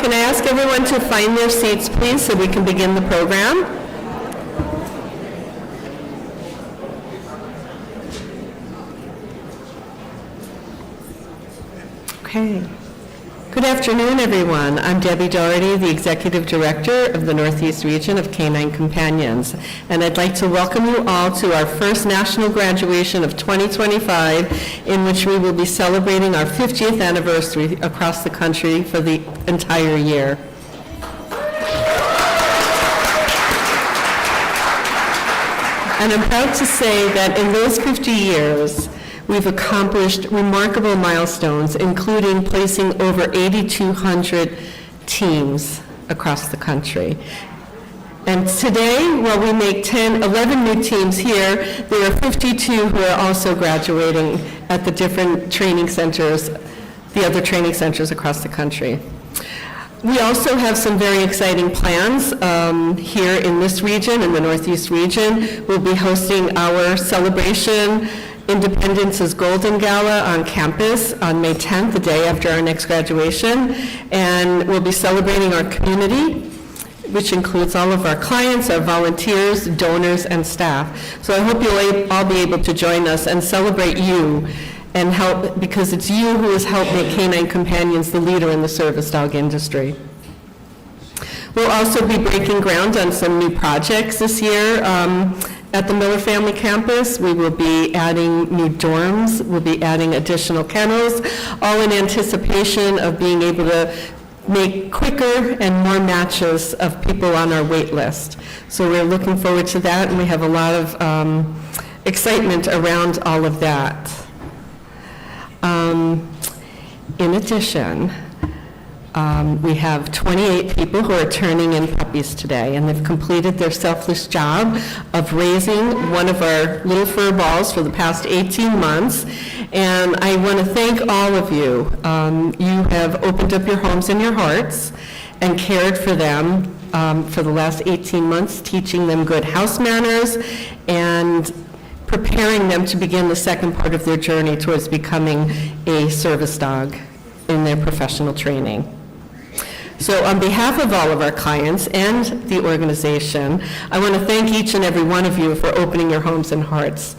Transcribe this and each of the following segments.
Can I ask everyone to find their seats, please, so we can begin the program? Okay. Good afternoon, everyone. I'm Debbie Doherty, the Executive Director of the Northeast Region of Canine Companions, and I'd like to welcome you all to our first national graduation of 2025, in which we will be celebrating our 50th anniversary across the country for the entire year. And I'm proud to say that in those 50 years, we've accomplished remarkable milestones, including placing over 8,200 teams across the country. And today, while we make 11 new teams here, there are 52 who are also graduating at the different training centers, the other training centers across the country. We also have some very exciting plans here in this region, in the Northeast region. We'll be hosting our celebration Independence's Golden Gala on campus on May 10th, the day after our next graduation, and we'll be celebrating our community, which includes all of our clients, our volunteers, donors, and staff. So I hope you'll all be able to join us and celebrate you and help, because it's you who has helped make Canine Companions the leader in the service dog industry. We'll also be breaking ground on some new projects this year. At the Miller Family Campus, we will be adding new dorms, we'll be adding additional kennels, all in anticipation of being able to make quicker and more matches of people on our wait list. So we're looking forward to that, and we have a lot of excitement around all of that. In addition, we have 28 people who are turning in puppies today, and they've completed their selfless job of raising one of our little fur balls for the past 18 months. And I want to thank all of you. You have opened up your homes and your hearts and cared for them for the last 18 months, teaching them good house manners and preparing them to begin the second part of their journey towards becoming a service dog in their professional training. So on behalf of all of our clients and the organization, I want to thank each and every one of you for opening your homes and hearts.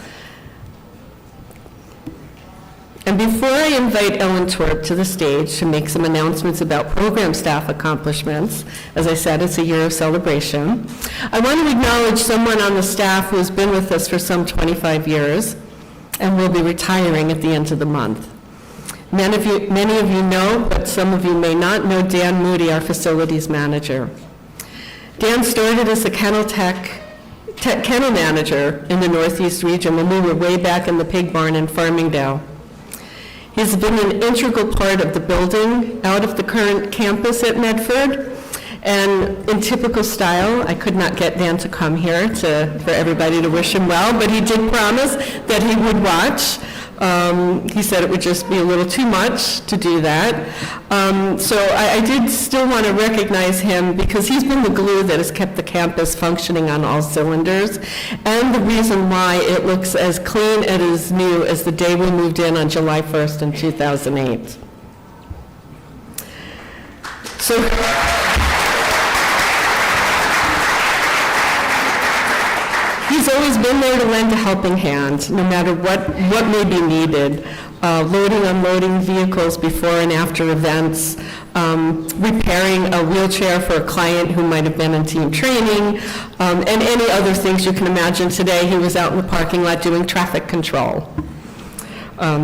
And before I invite Ellen Twerp to the stage to make some announcements about program staff accomplishments, as I said, it's a year of celebration, I want to acknowledge someone on the staff who has been with us for some 25 years and will be retiring at the end of the month. Many of you know, but some of you may not know Dan Moody, our facilities manager. Dan started as a kennel manager in the Northeast region when we were way back in the pig barn in Farmingdale. He's been an integral part of the building out of the current campus at Medford, and in typical style, I could not get Dan to come here for everybody to wish him well, but he did promise that he would watch. He said it would just be a little too much to do that. So I did still want to recognize him because he's been the glue that has kept the campus functioning on all cylinders, and the reason why it looks as clean and as new as the day we moved in on July 1st in 2008. So, he's always been there to lend a helping hand, no matter what may be needed. Loading, unloading vehicles before and after events, repairing a wheelchair for a client who might have been in team training, and any other things you can imagine. Today, he was out in the parking lot doing traffic control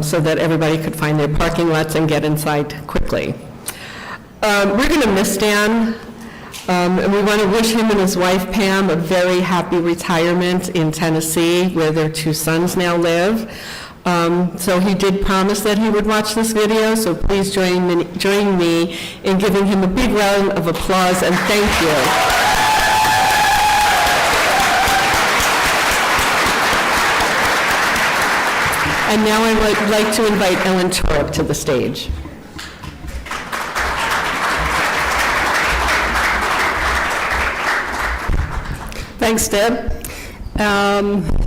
so that everybody could find their parking lots and get inside quickly. We're going to miss Dan. And we want to wish him and his wife, Pam, a very happy retirement in Tennessee, where their two sons now live. So he did promise that he would watch this video, so please join me in giving him a big round of applause and thank you. And now I would like to invite Ellen Twerp to the stage. Thanks, Deb.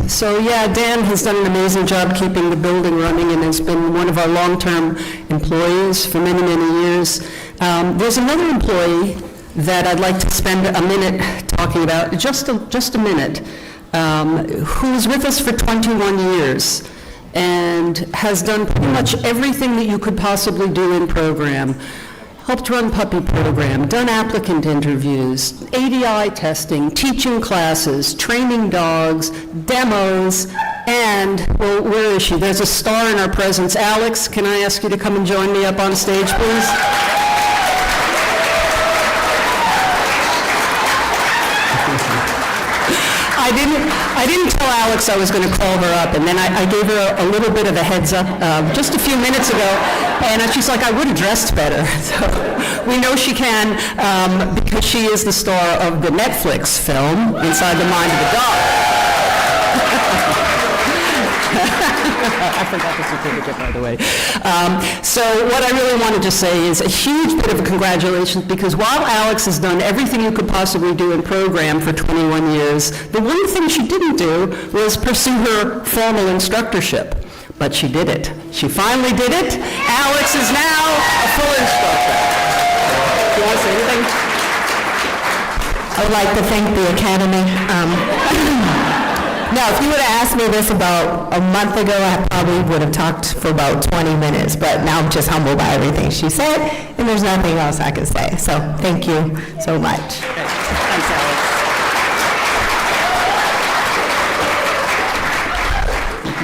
So yeah, Dan has done an amazing job keeping the building running and has been one of our long-term employees for many, many years. There's another employee that I'd like to spend a minute talking about, just a minute, who's with us for 21 years and has done pretty much everything that you could possibly do in program. Helped run puppy program, done applicant interviews, ADI testing, teaching classes, training dogs, demos, and, well, where is she? There's a star in our presence. Alex, can I ask you to come and join me up on stage, please? I didn't tell Alex I was going to call her up, and then I gave her a little bit of a heads up just a few minutes ago, and she's like, I would have dressed better. So we know she can because she is the star of the Netflix film, Inside the Mind of the Dog. I forgot the certificate, by the way. So what I really wanted to say is a huge bit of a congratulations, because while Alex has done everything you could possibly do in program for 21 years, the one thing she didn't do was pursue her formal instructorship. But she did it. She finally did it. Alex is now a full instructor. Do you want to say anything? I would like to thank the Academy. Now, if you would have asked me this about a month ago, I probably would have talked for about 20 minutes, but now I'm just humbled by everything she said, and there's nothing else I can say. So thank you so much. Thanks, Alex.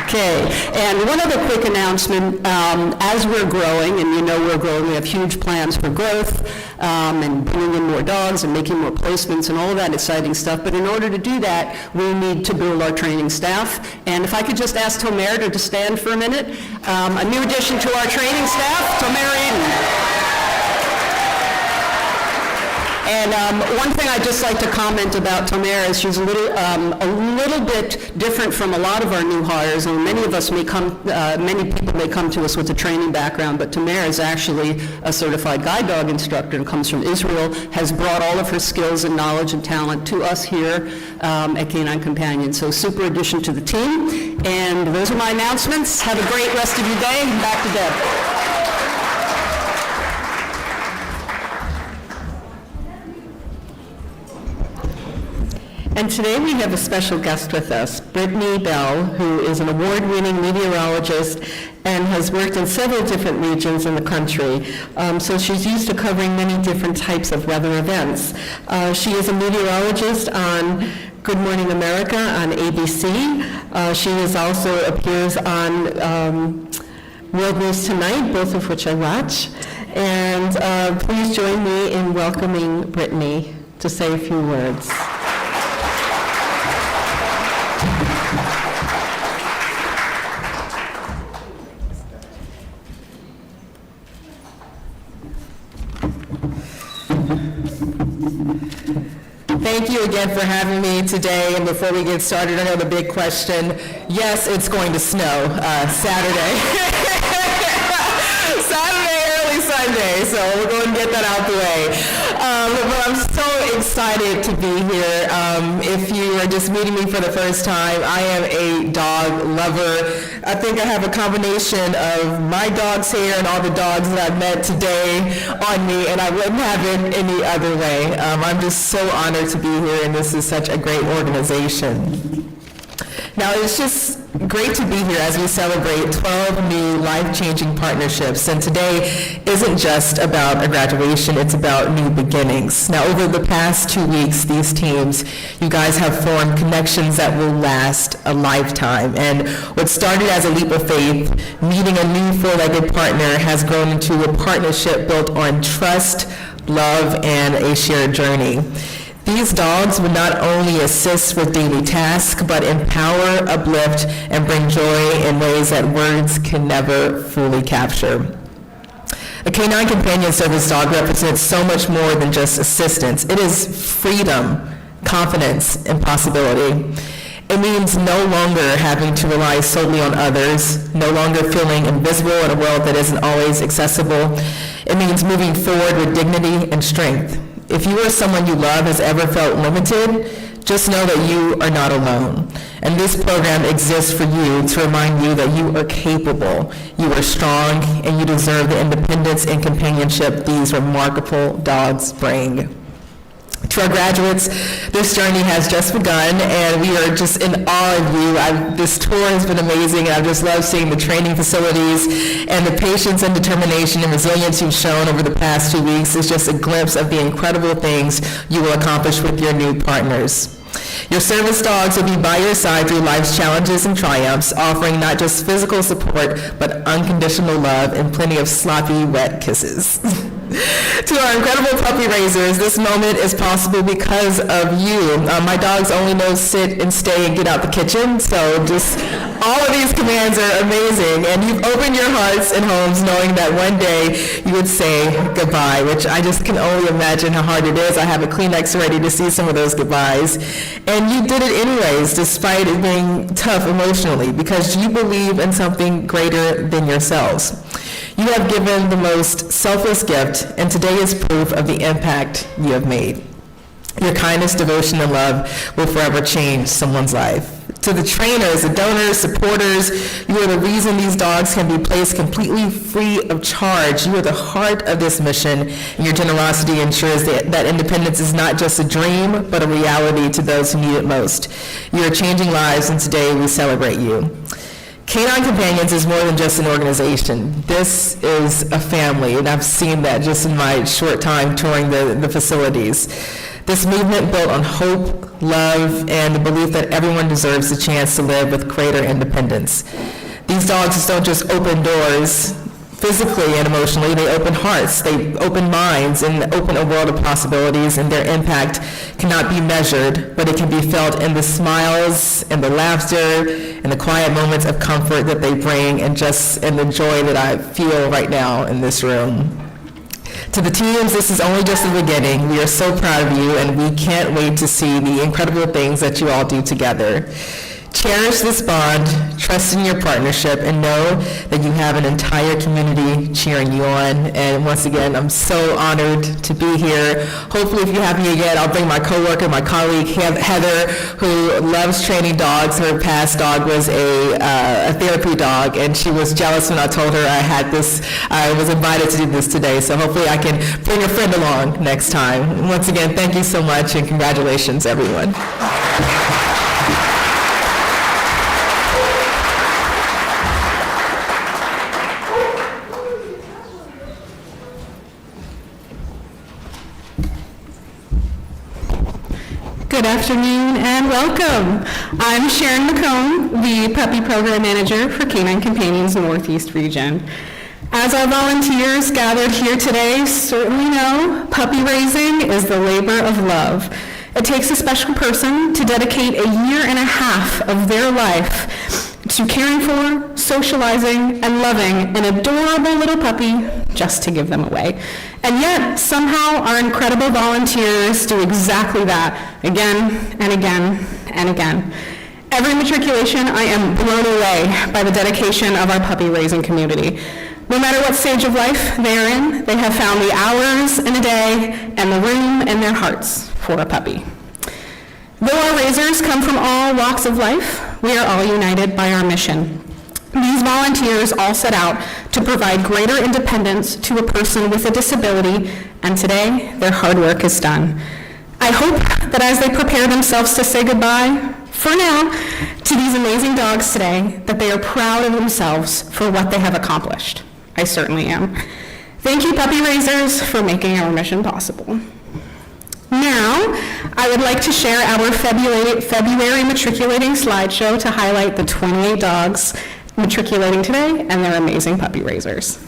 Okay, and one other quick announcement. As we're growing, and you know we're growing, we have huge plans for growth and bringing in more dogs and making more placements and all of that exciting stuff. But in order to do that, we need to build our training staff. And if I could just ask Tomer to stand for a minute. A new addition to our training staff, Tomer Eden. And one thing I'd just like to comment about Tomer is she's a little bit different from a lot of our new hires. And many people may come to us with a training background, but Tomer is actually a certified guide dog instructor and comes from Israel, has brought all of her skills and knowledge and talent to us here at Canine Companions. So super addition to the team. And those are my announcements. Have a great rest of your day. Back to Deb. And today we have a special guest with us, Brittany Bell, who is an award-winning meteorologist and has worked in several different regions in the country. So she's used to covering many different types of weather events. She is a meteorologist on Good Morning America on ABC. She also appears on World News Tonight, both of which I watch. And please join me in welcoming Brittany to say a few words. Thank you again for having me today. And before we get started, I know the big question, yes, it's going to snow Saturday. Saturday, early Sunday, so we're going to get that out the way. But I'm so excited to be here. If you are just meeting me for the first time, I am a dog lover. I think I have a combination of my dog's hair and all the dogs that I've met today on me, and I wouldn't have it any other way. I'm just so honored to be here, and this is such a great organization. Now, it's just great to be here as we celebrate 12 new life-changing partnerships. And today isn't just about a graduation, it's about new beginnings. Now, over the past 2 weeks, these teams, you guys have formed connections that will last a lifetime. And what started as a leap of faith, meeting a new four-legged partner, has grown into a partnership built on trust, love, and a shared journey. These dogs would not only assist with daily tasks, but empower, uplift, and bring joy in ways that words can never fully capture. A Canine Companion service dog represents so much more than just assistance. It is freedom, confidence, and possibility. It means no longer having to rely solely on others, no longer feeling invisible in a world that isn't always accessible. It means moving forward with dignity and strength. If you or someone you love has ever felt limited, just know that you are not alone. And this program exists for you to remind you that you are capable, you are strong, and you deserve the independence and companionship these remarkable dogs bring. To our graduates, this journey has just begun, and we are just in awe of you. This tour has been amazing, and I've just loved seeing the training facilities, and the patience and determination and resilience you've shown over the past 2 weeks is just a glimpse of the incredible things you will accomplish with your new partners. Your service dogs will be by your side through life's challenges and triumphs, offering not just physical support, but unconditional love and plenty of sloppy, wet kisses. To our incredible puppy raisers, this moment is possible because of you. My dogs only know sit and stay and get out the kitchen, so just all of these commands are amazing, and you've opened your hearts and homes knowing that one day you would say goodbye, which I just can only imagine how hard it is. I have a Kleenex ready to see some of those goodbyes. And you did it anyways, despite it being tough emotionally, because you believe in something greater than yourselves. You have given the most selfless gift, and today is proof of the impact you have made. Your kindness, devotion, and love will forever change someone's life. To the trainers, the donors, supporters, you are the reason these dogs can be placed completely free of charge. You are the heart of this mission, and your generosity ensures that independence is not just a dream, but a reality to those who need it most. You are changing lives, and today we celebrate you. Canine Companions is more than just an organization. This is a family, and I've seen that just in my short time touring the facilities. This movement built on hope, love, and the belief that everyone deserves the chance to live with greater independence. These dogs don't just open doors physically and emotionally, they open hearts, they open minds, and open a world of possibilities, and their impact cannot be measured, but it can be felt in the smiles, and the laughter, and the quiet moments of comfort that they bring, and just in the joy that I feel right now in this room. To the teams, this is only just the beginning. We are so proud of you, and we can't wait to see the incredible things that you all do together. Cherish this bond, trust in your partnership, and know that you have an entire community cheering you on. And once again, I'm so honored to be here. Hopefully, if you have me again, I'll bring my coworker, my colleague, Heather, who loves training dogs. Her past dog was a therapy dog, and she was jealous when I told her I was invited to do this today. So hopefully I can bring a friend along next time. Once again, thank you so much, and congratulations, everyone. Good afternoon and welcome. I'm Sharon McComb, the Puppy Program Manager for Canine Companions Northeast Region. As our volunteers gathered here today certainly know, puppy raising is the labor of love. It takes a special person to dedicate a year and a half of their life to caring for, socializing, and loving an adorable little puppy just to give them away. And yet, somehow, our incredible volunteers do exactly that again and again and again. Every matriculation, I am blown away by the dedication of our puppy raising community. No matter what stage of life they are in, they have found the hours in a day and the room in their hearts for a puppy. Though our raisers come from all walks of life, we are all united by our mission. These volunteers all set out to provide greater independence to a person with a disability, and today their hard work is done. I hope that as they prepare themselves to say goodbye, for now, to these amazing dogs today, that they are proud of themselves for what they have accomplished. I certainly am. Thank you, puppy raisers, for making our mission possible. Now, I would like to share our February matriculating slideshow to highlight the 28 dogs matriculating today and their amazing puppy raisers.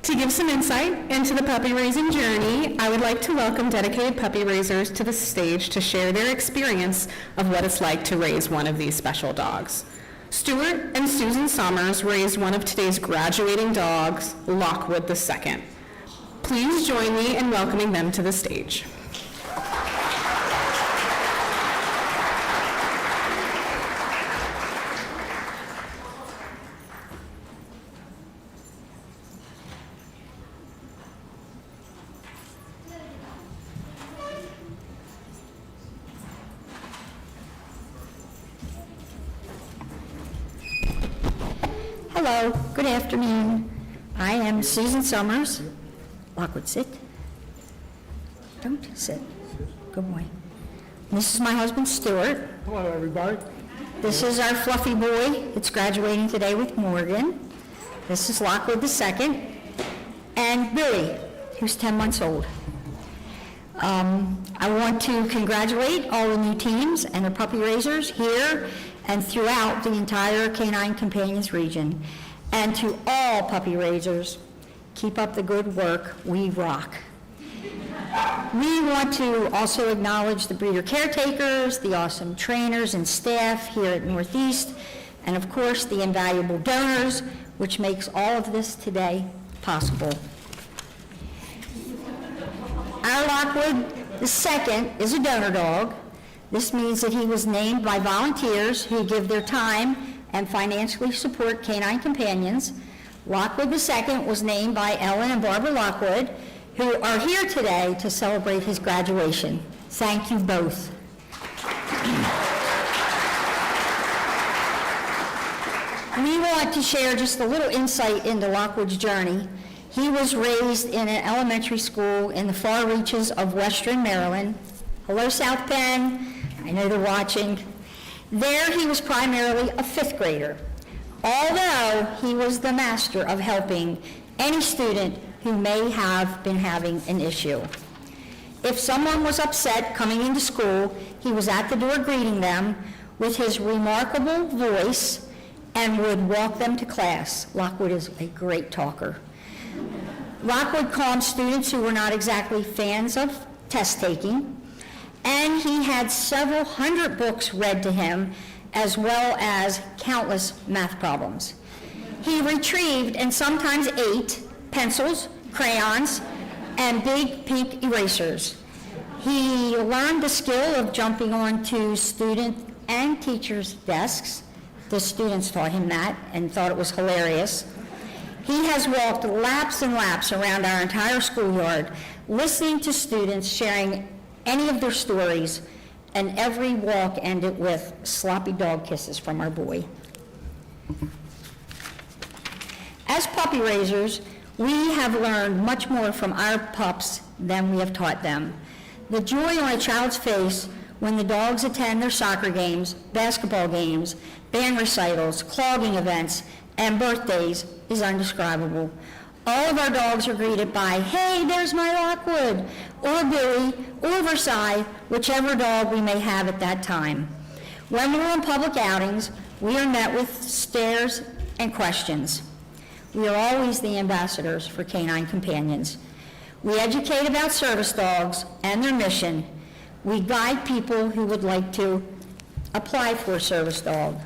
To give some insight into the puppy raising journey, I would like to welcome dedicated puppy raisers to the stage to share their experience of what it's like to raise one of these special dogs. Stuart and Susan Summers raised one of today's graduating dogs, Lockwood II. Please join me in welcoming them to the stage. Hello, good afternoon. I am Susan Summers. Lockwood, sit. Don't sit. Good boy. This is my husband, Stuart. Hello, everybody. This is our fluffy boy. It's graduating today with Morgan. This is Lockwood II. And Billy, who's 10 months old. I want to congratulate all the new teams and the puppy raisers here and throughout the entire Canine Companions region. And to all puppy raisers, keep up the good work. We rock. We want to also acknowledge the breeder caretakers, the awesome trainers and staff here at Northeast, and of course the invaluable donors, which makes all of this today possible. Our Lockwood II is a donor dog. This means that he was named by volunteers who give their time and financially support Canine Companions. Lockwood II was named by Ellen and Barbara Lockwood, who are here today to celebrate his graduation. Thank you both. We want to share just a little insight into Lockwood's journey. He was raised in an elementary school in the far reaches of Western Maryland. Hello, South Penn. I know they're watching. There he was primarily a fifth grader, although he was the master of helping any student who may have been having an issue. If someone was upset coming into school, he was at the door greeting them with his remarkable voice and would walk them to class. Lockwood is a great talker. Lockwood calmed students who were not exactly fans of test taking, and he had several hundred books read to him, as well as countless math problems. He retrieved and sometimes ate pencils, crayons, and big pink erasers. He learned the skill of jumping onto student and teachers' desks. The students taught him that and thought it was hilarious. He has walked laps and laps around our entire schoolyard, listening to students sharing any of their stories, and every walk ended with sloppy dog kisses from our boy. As puppy raisers, we have learned much more from our pups than we have taught them. The joy on a child's face when the dogs attend their soccer games, basketball games, band recitals, clogging events, and birthdays is indescribable. All of our dogs are greeted by, "Hey, there's my Lockwood," or Billy, or Versailles, whichever dog we may have at that time. When we're on public outings, we are met with stares and questions. We are always the ambassadors for Canine Companions. We educate about service dogs and their mission. We guide people who would like to apply for a service dog.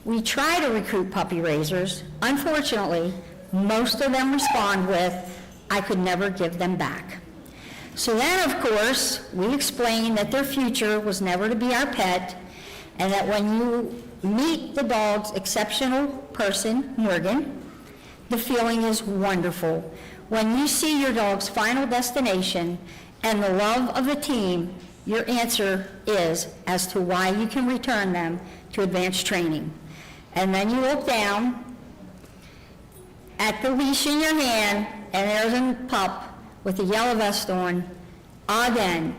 We try to recruit puppy raisers. Unfortunately, most of them respond with, "I could never give them back." So then, of course, we explain that their future was never to be our pet, and that when you meet the dog's exceptional person, Morgan, the feeling is wonderful. When you see your dog's final destination and the love of the team, your answer is as to why you can return them to advanced training. And then you look down at the leash in your hand, and there's a pup with a yellow vest on, again,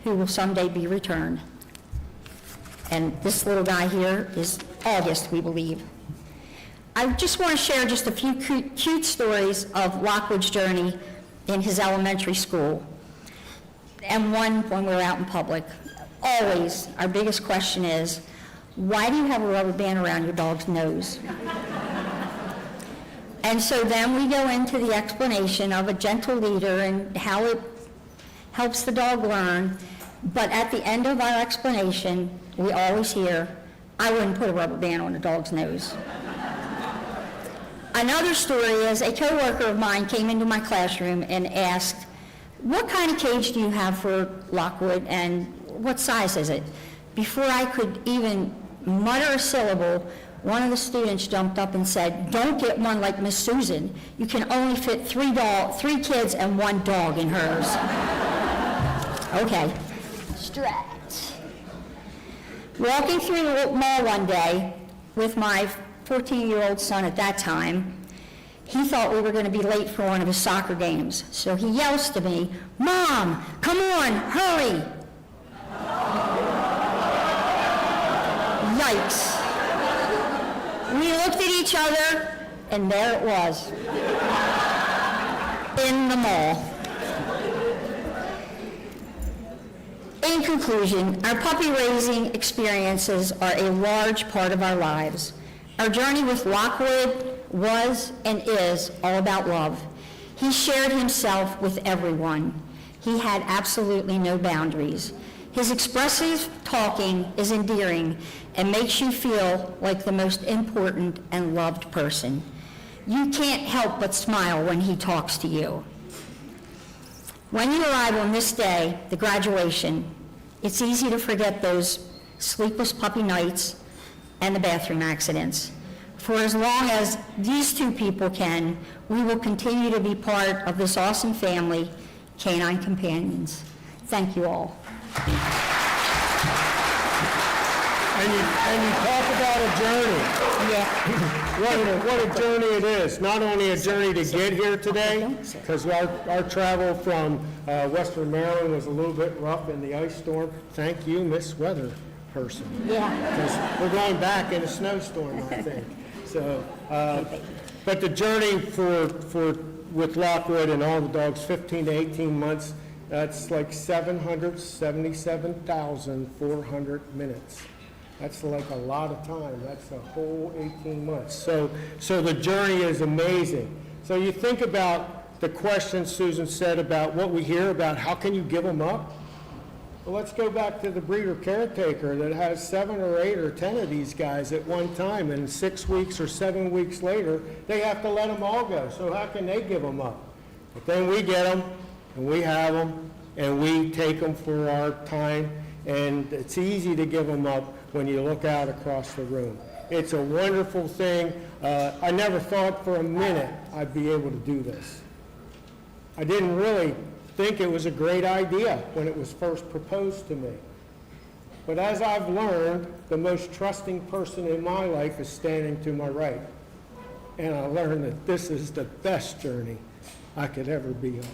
who will someday be returned. And this little guy here is August, we believe. I just want to share just a few cute stories of Lockwood's journey in his elementary school, and one when we're out in public. Always, our biggest question is, why do you have a rubber band around your dog's nose? And so then we go into the explanation of a gentle leader and how it helps the dog learn. But at the end of our explanation, we always hear, "I wouldn't put a rubber band on a dog's nose." Another story is a coworker of mine came into my classroom and asked, "What kind of cage do you have for Lockwood and what size is it?" Before I could even mutter a syllable, one of the students jumped up and said, "Don't get one like Miss Susan. You can only fit three kids and one dog in hers." Okay, stretch. Walking through the mall one day with my 14-year-old son at that time, he thought we were going to be late for one of his soccer games. So he yells to me, "Mom, come on, hurry." Yikes. We looked at each other, and there it was, in the mall. In conclusion, our puppy raising experiences are a large part of our lives. Our journey with Lockwood was and is all about love. He shared himself with everyone. He had absolutely no boundaries. His expressive talking is endearing and makes you feel like the most important and loved person. You can't help but smile when he talks to you. When you arrive on this day, the graduation, it's easy to forget those sleepless puppy nights and the bathroom accidents. For as long as these two people can, we will continue to be part of this awesome family, Canine Companions. Thank you all. And you talk about a journey. Yeah. What a journey it is. Not only a journey to get here today, because our travel from Western Maryland was a little bit rough in the ice storm. Thank you, Miss Weather Person. Yeah. Because we're going back in a snowstorm, I think. So, but the journey with Lockwood and all the dogs, 15 to 18 months, that's like 777,400 minutes. That's like a lot of time. That's a whole 18 months. So the journey is amazing. So you think about the question Susan said about what we hear about how can you give them up? Well, let's go back to the breeder caretaker that has 7 or 8 or 10 of these guys at one time, and 6 weeks or 7 weeks later, they have to let them all go. So how can they give them up? But then we get them, and we have them, and we take them for our time, and it's easy to give them up when you look out across the room. It's a wonderful thing. I never thought for a minute I'd be able to do this. I didn't really think it was a great idea when it was first proposed to me. But as I've learned, the most trusting person in my life is standing to my right. And I learned that this is the best journey I could ever be on.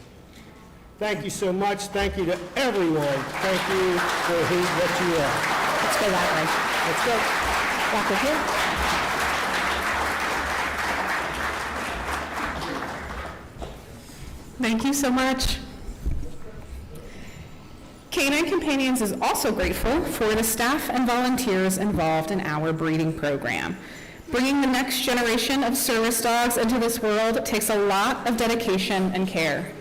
Thank you so much. Thank you to everyone. Thank you for what you are. Let's go that way. Let's go. Back with you. Thank you so much. Canine Companions is also grateful for the staff and volunteers involved in our breeding program. Bringing the next generation of service dogs into this world takes a lot of dedication and care.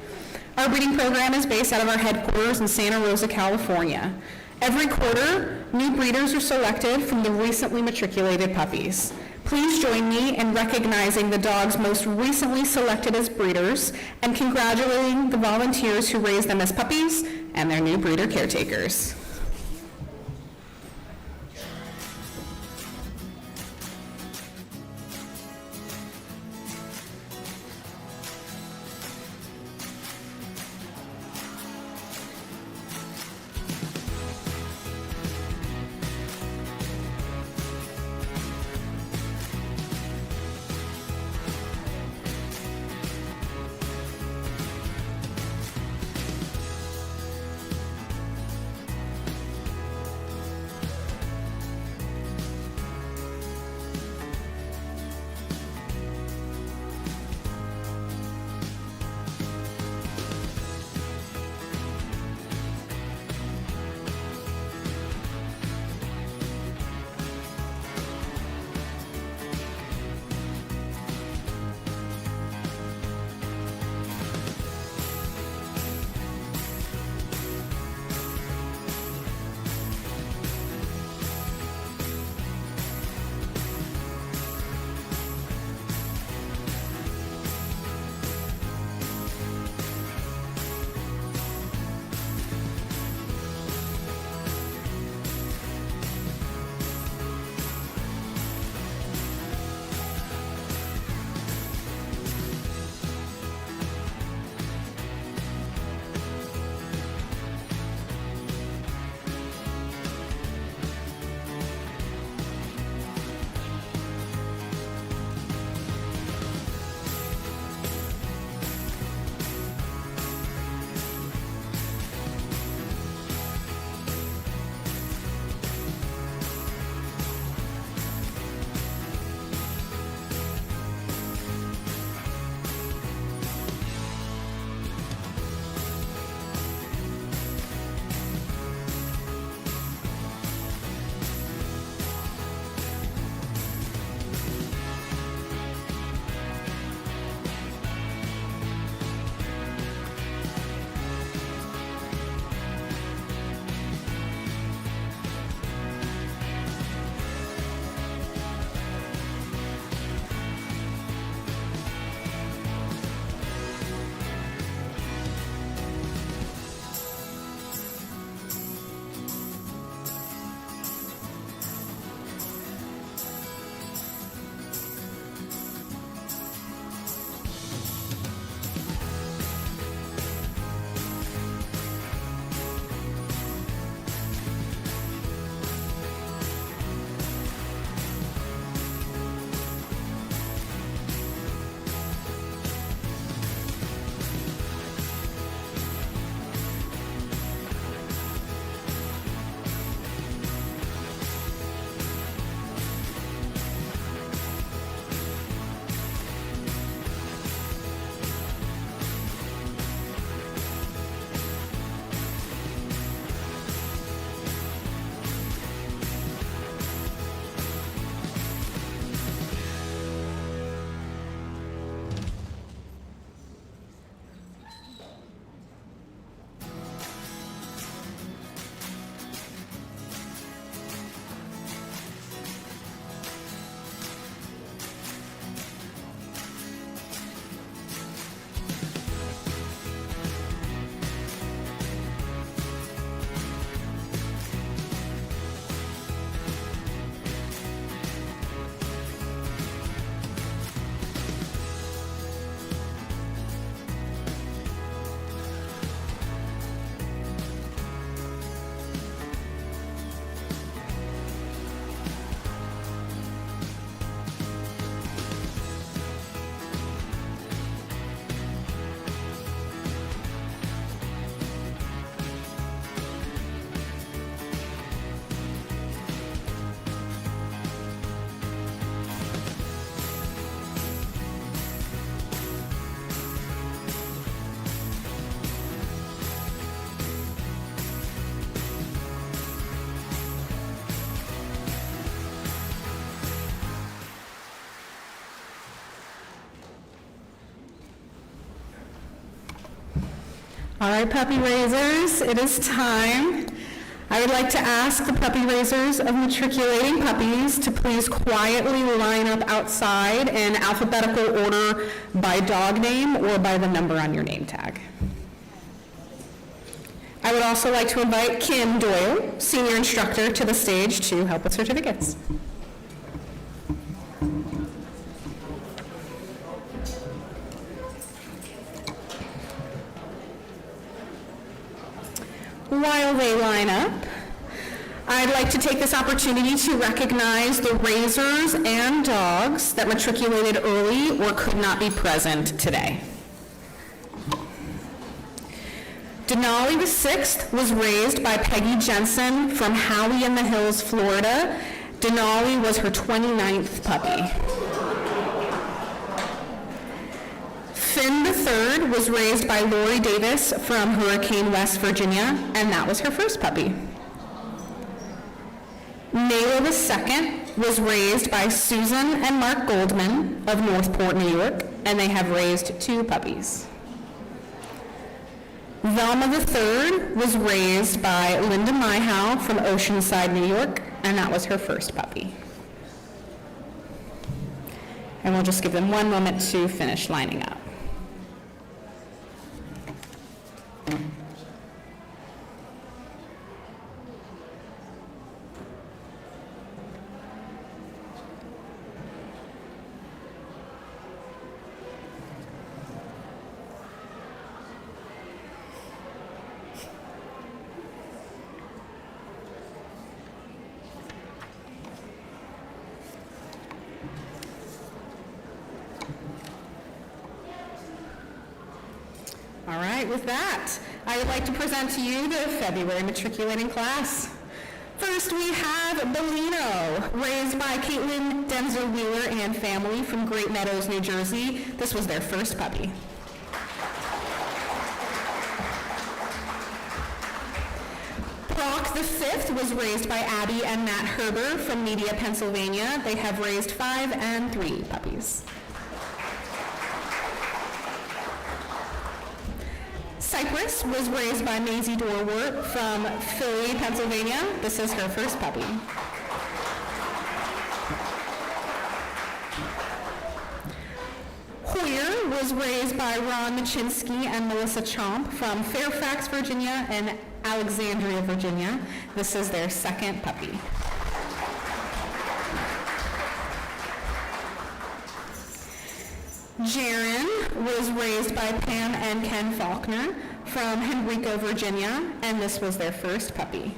Our breeding program is based out of our headquarters in Santa Rosa, California. Every quarter, new breeders are selected from the recently matriculated puppies. Please join me in recognizing the dogs most recently selected as breeders and congratulating the volunteers who raised them as puppies and their new breeder caretakers. All right, puppy raisers, it is time. I would like to ask the puppy raisers of matriculating puppies to please quietly line up outside in alphabetical order by dog name or by the number on your name tag. I would also like to invite Kim Doyle, senior instructor, to the stage to help with certificates. While they line up, I'd like to take this opportunity to recognize the raisers and dogs that matriculated early or could not be present today. Denali the sixth was raised by Peggy Jensen from Howey in the Hills, Florida. Denali was her 29th puppy. Finn the third was raised by Lori Davis from Hurricane, West Virginia, and that was her first puppy. Nayla the second was raised by Susan and Mark Goldman of Northport, New York, and they have raised 2 puppies. Velma the third was raised by Linda Myhow from Oceanside, New York, and that was her first puppy. And we'll just give them one moment to finish lining up. All right, with that, I would like to present to you the February matriculating class. First, we have Bellino, raised by Caitlin Denzer Wheeler and family from Great Meadows, New Jersey. This was their first puppy. Brock the fifth was raised by Abby and Matt Herber from Media, Pennsylvania. They have raised 5 and 3 puppies. Cypress was raised by Maisie Dorwart from Philly, Pennsylvania. This is her first puppy. Hoyer was raised by Ron Machinsky and Melissa Chomp from Fairfax, Virginia and Alexandria, Virginia. This is their second puppy. Jaren was raised by Pam and Ken Faulkner from Henrico, Virginia, and this was their first puppy.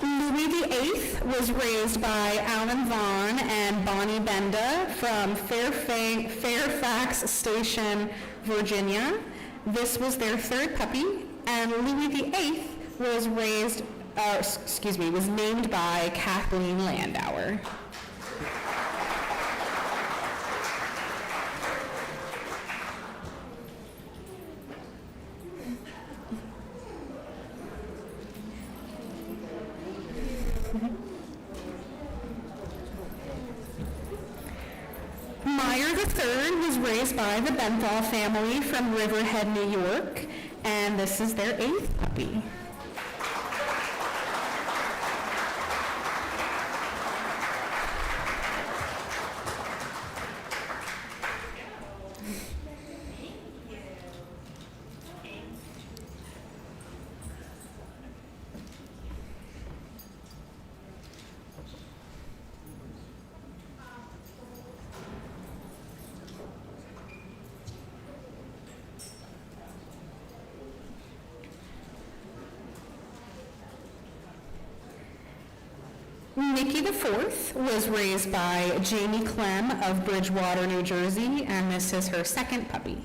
Louis VIII was raised by Alan Vaughn and Bonnie Benda from Fairfax Station, Virginia. This was their third puppy, and Louis VIII was was named by Kathleen Landauer. Meyer III was raised by the Benthal family from Riverhead, New York, and this is their 8th puppy. Nikki the Fourth was raised by Jamie Clem of Bridgewater, New Jersey, and this is her second puppy.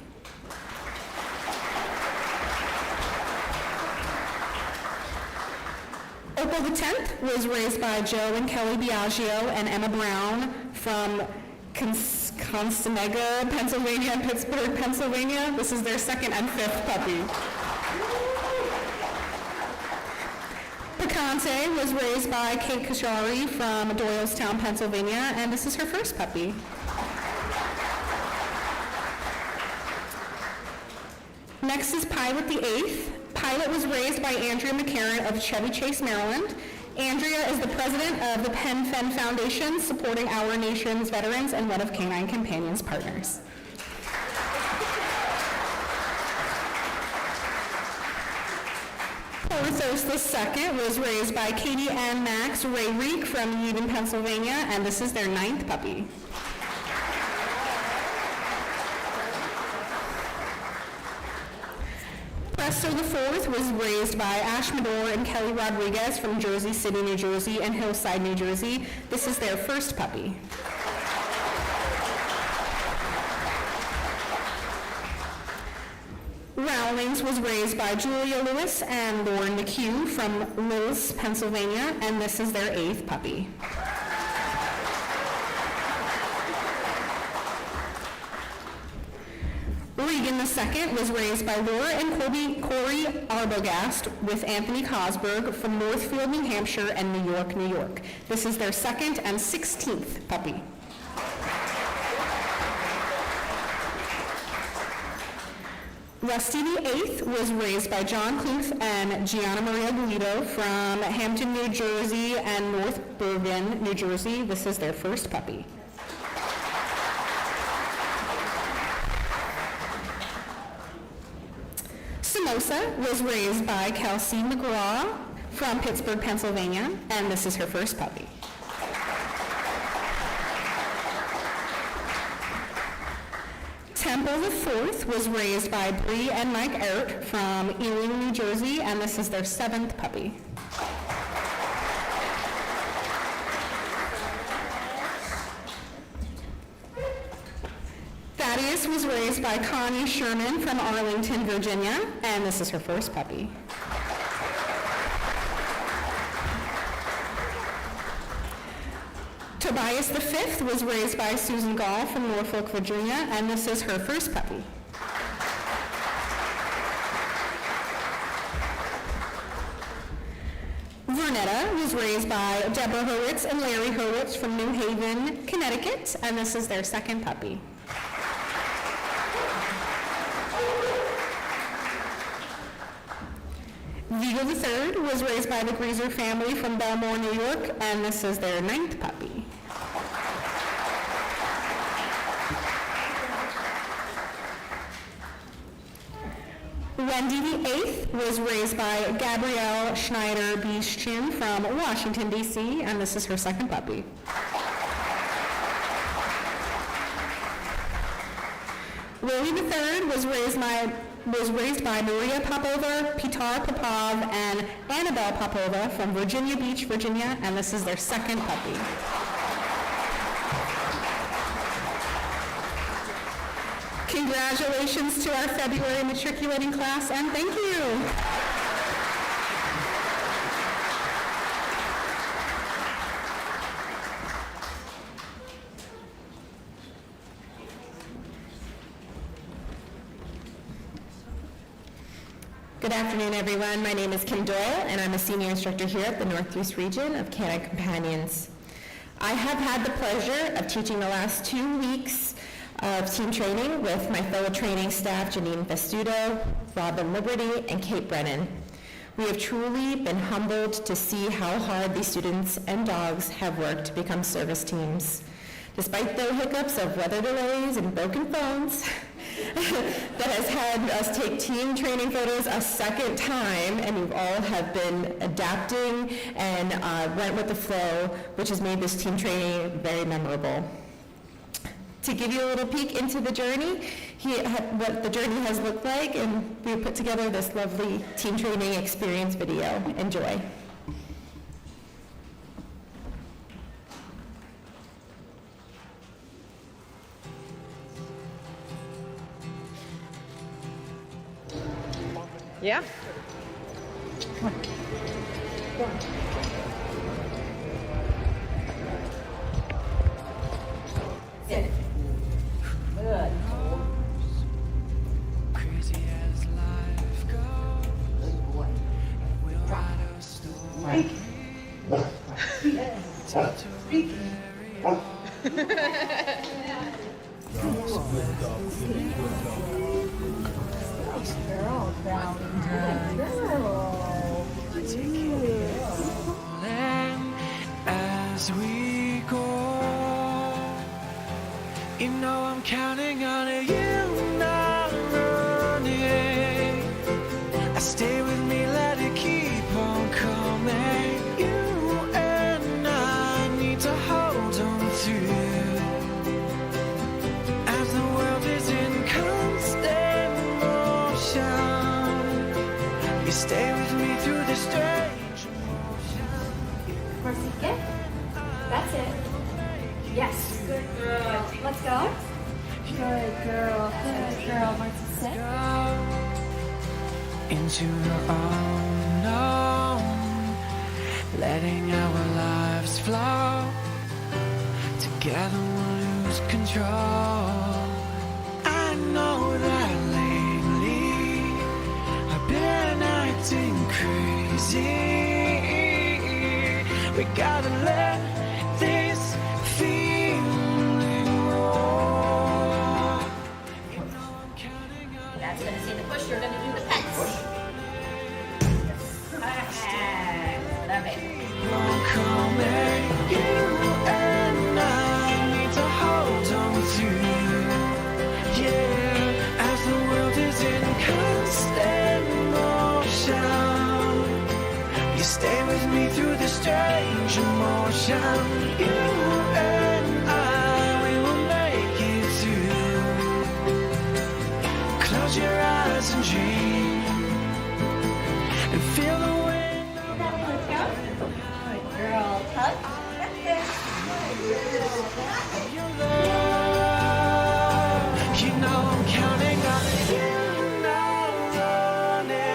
Opal the 10th was raised by Joe and Kelly Biagio and Emma Brown from Constanega, Pennsylvania, and Pittsburgh, Pennsylvania. This is their second and 5th puppy. Conte was raised by Kate Kashari from Doylestown, Pennsylvania, and this is her first puppy. Next is Pilot the Eighth. Pilot was raised by Andrea McCarran of Chevy Chase, Maryland. Andrea is the president of the Penn Fen Foundation, supporting our nation's veterans and one of Canine Companions' partners. Porthos II was raised by Katie and Max Rayreek from Eden, Pennsylvania, and this is their 9th puppy. Presto IV was raised by Ash Medor and Kelly Rodriguez from Jersey City, New Jersey, and Hillside, New Jersey. This is their first puppy. Rowlings was raised by Julia Lewis and Lauren McHugh from Mills, Pennsylvania, and this is their 8th puppy. Regan II was raised by Laura and Corey Arbogast with Anthony Cosberg from Northfield, New Hampshire, and New York, New York. This is their 2nd and 16th puppy. Rusty VIII was raised by John Kluth and Gianna Maria Guido from Hampton, New Jersey, and North Bergen, New Jersey. This is their first puppy. Samosa was raised by Kelsey McGraw from Pittsburgh, Pennsylvania, and this is her first puppy. Temple IV was raised by Bree and Mike Ehrt from Ealing, New Jersey, and this is their 7th puppy. Thaddeus was raised by Connie Sherman from Arlington, Virginia, and this is her first puppy. Tobias V was raised by Susan Gall from Norfolk, Virginia, and this is her first puppy. Vernetta was raised by Deborah Hurwitz and Larry Hurwitz from New Haven, Connecticut, and this is their 2nd puppy. Vigo III was raised by the Greaser family from Belmore, New York, and this is their 9th puppy. Wendy VIII was raised by Gabrielle Schneider-Beeschin from Washington, D.C., and this is her 2nd puppy. Willie III was raised by Maria Popova, Pitar Popov, and Annabelle Popova from Virginia Beach, Virginia, and this is their 2nd puppy. Congratulations to our February matriculating class, and thank you. Good afternoon, everyone. My name is Kim Doyle, and I'm a senior instructor here at the Northeast region of Canine Companions. I have had the pleasure of teaching the last 2 weeks of team training with my fellow training staff, Janine Festudo, Robin Liberty, and Kate Brennan. We have truly been humbled to see how hard these students and dogs have worked to become service teams. Despite the hiccups of weather delays and broken phones, that has had us take team training photos a 2nd time, and you all have been adapting and went with the flow, which has made this team training very memorable. To give you a little peek into the journey, what the journey has looked like, and we put together this lovely team training experience video. Enjoy. Yeah? Crazy as life goes, we'll write a story. As we go, you know I'm counting on you, not running. I stay with me, let it keep on coming. You and I need to hold on to, as the world is in constant motion. You stay with me through the strange emotion. Marcia, that's it. Yes. Good girl. Let's go. Good girl. Good girl. Marcia, sit. Into the unknown, letting our lives flow. Together we'll lose control. I know that lately I've been acting crazy. We gotta let this feeling roll. You know I'm counting on. That's going to see the push. You're going to do the pets. Love it. Coming, you and I need to hold on to, yeah, as the world is in constant motion. You stay with me through the strange emotion. You and I, we will make it through. Close your eyes and dream, and feel the wind. Girl, hug. Your love, you know I'm counting on you, not running.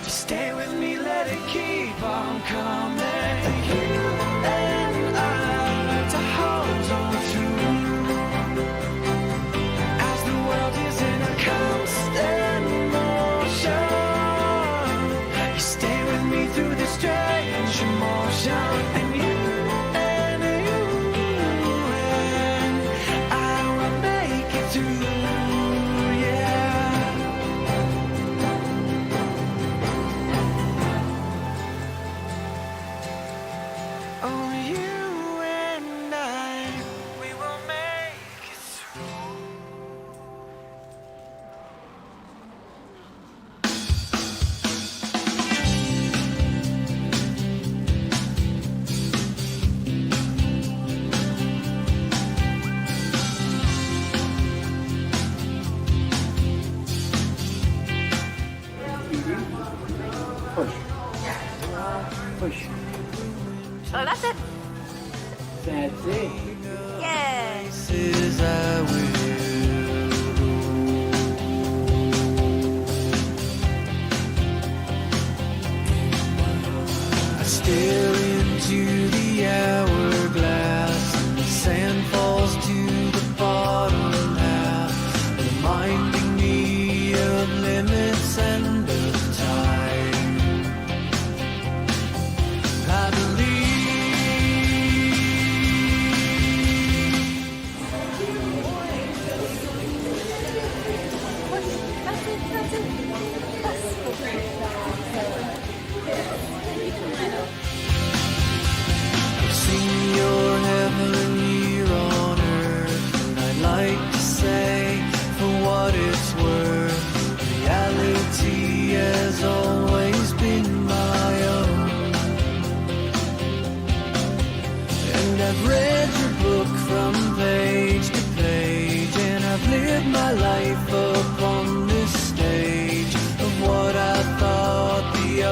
Just stay with me, let it keep on coming. You and I learn to hold on through, as the world is in a constant motion. You stay with me through the strange emotion, and you and I will make it through, yeah. Oh, you and I, we will make it through. Push. Oh, that's it. That's it. Yay. Places I will. I stare into the hourglass. Sand falls to the bottom half, reminding me of limits and of time. I believe. I've seen your heaven here on earth, and I'd like to say, for what it's worth, reality has always been my own. And I've read your book from page to page, and I've lived my life upon this stage of what I thought the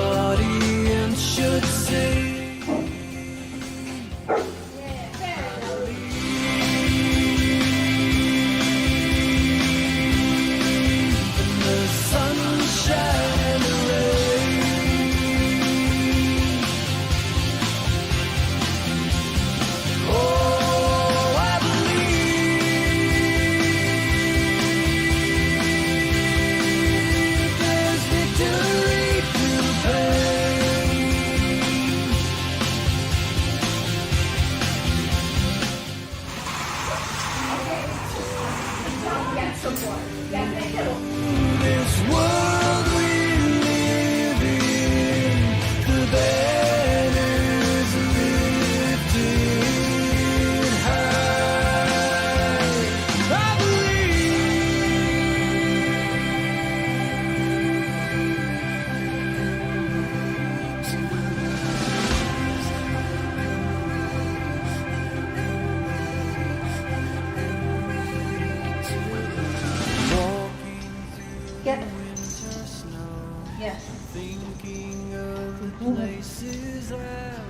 this is where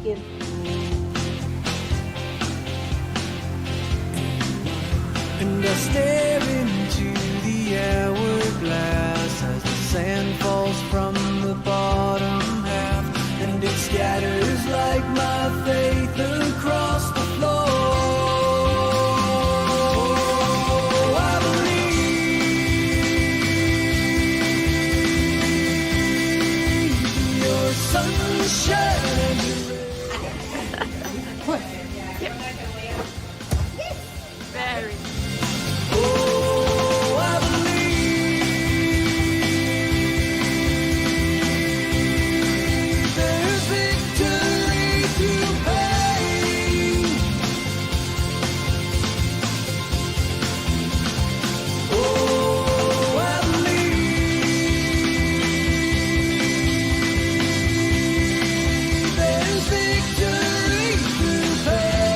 Give. and I stare into the hourglass as the sand falls from the bottom half, and it scatters like my faith across the floor. I believe your sunshine and your oh, I believe there's victory through pain. Oh, I believe there's victory through pain.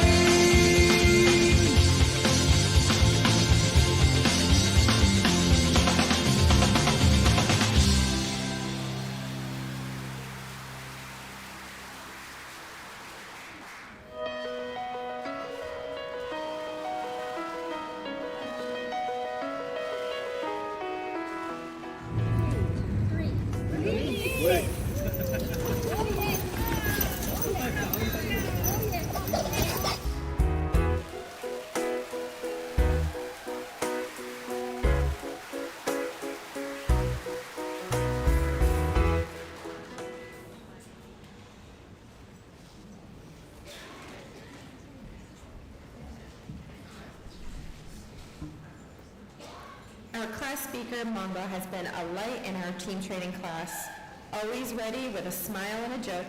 Our class speaker, Mongo, has been a light in our team training class. Always ready with a smile and a joke,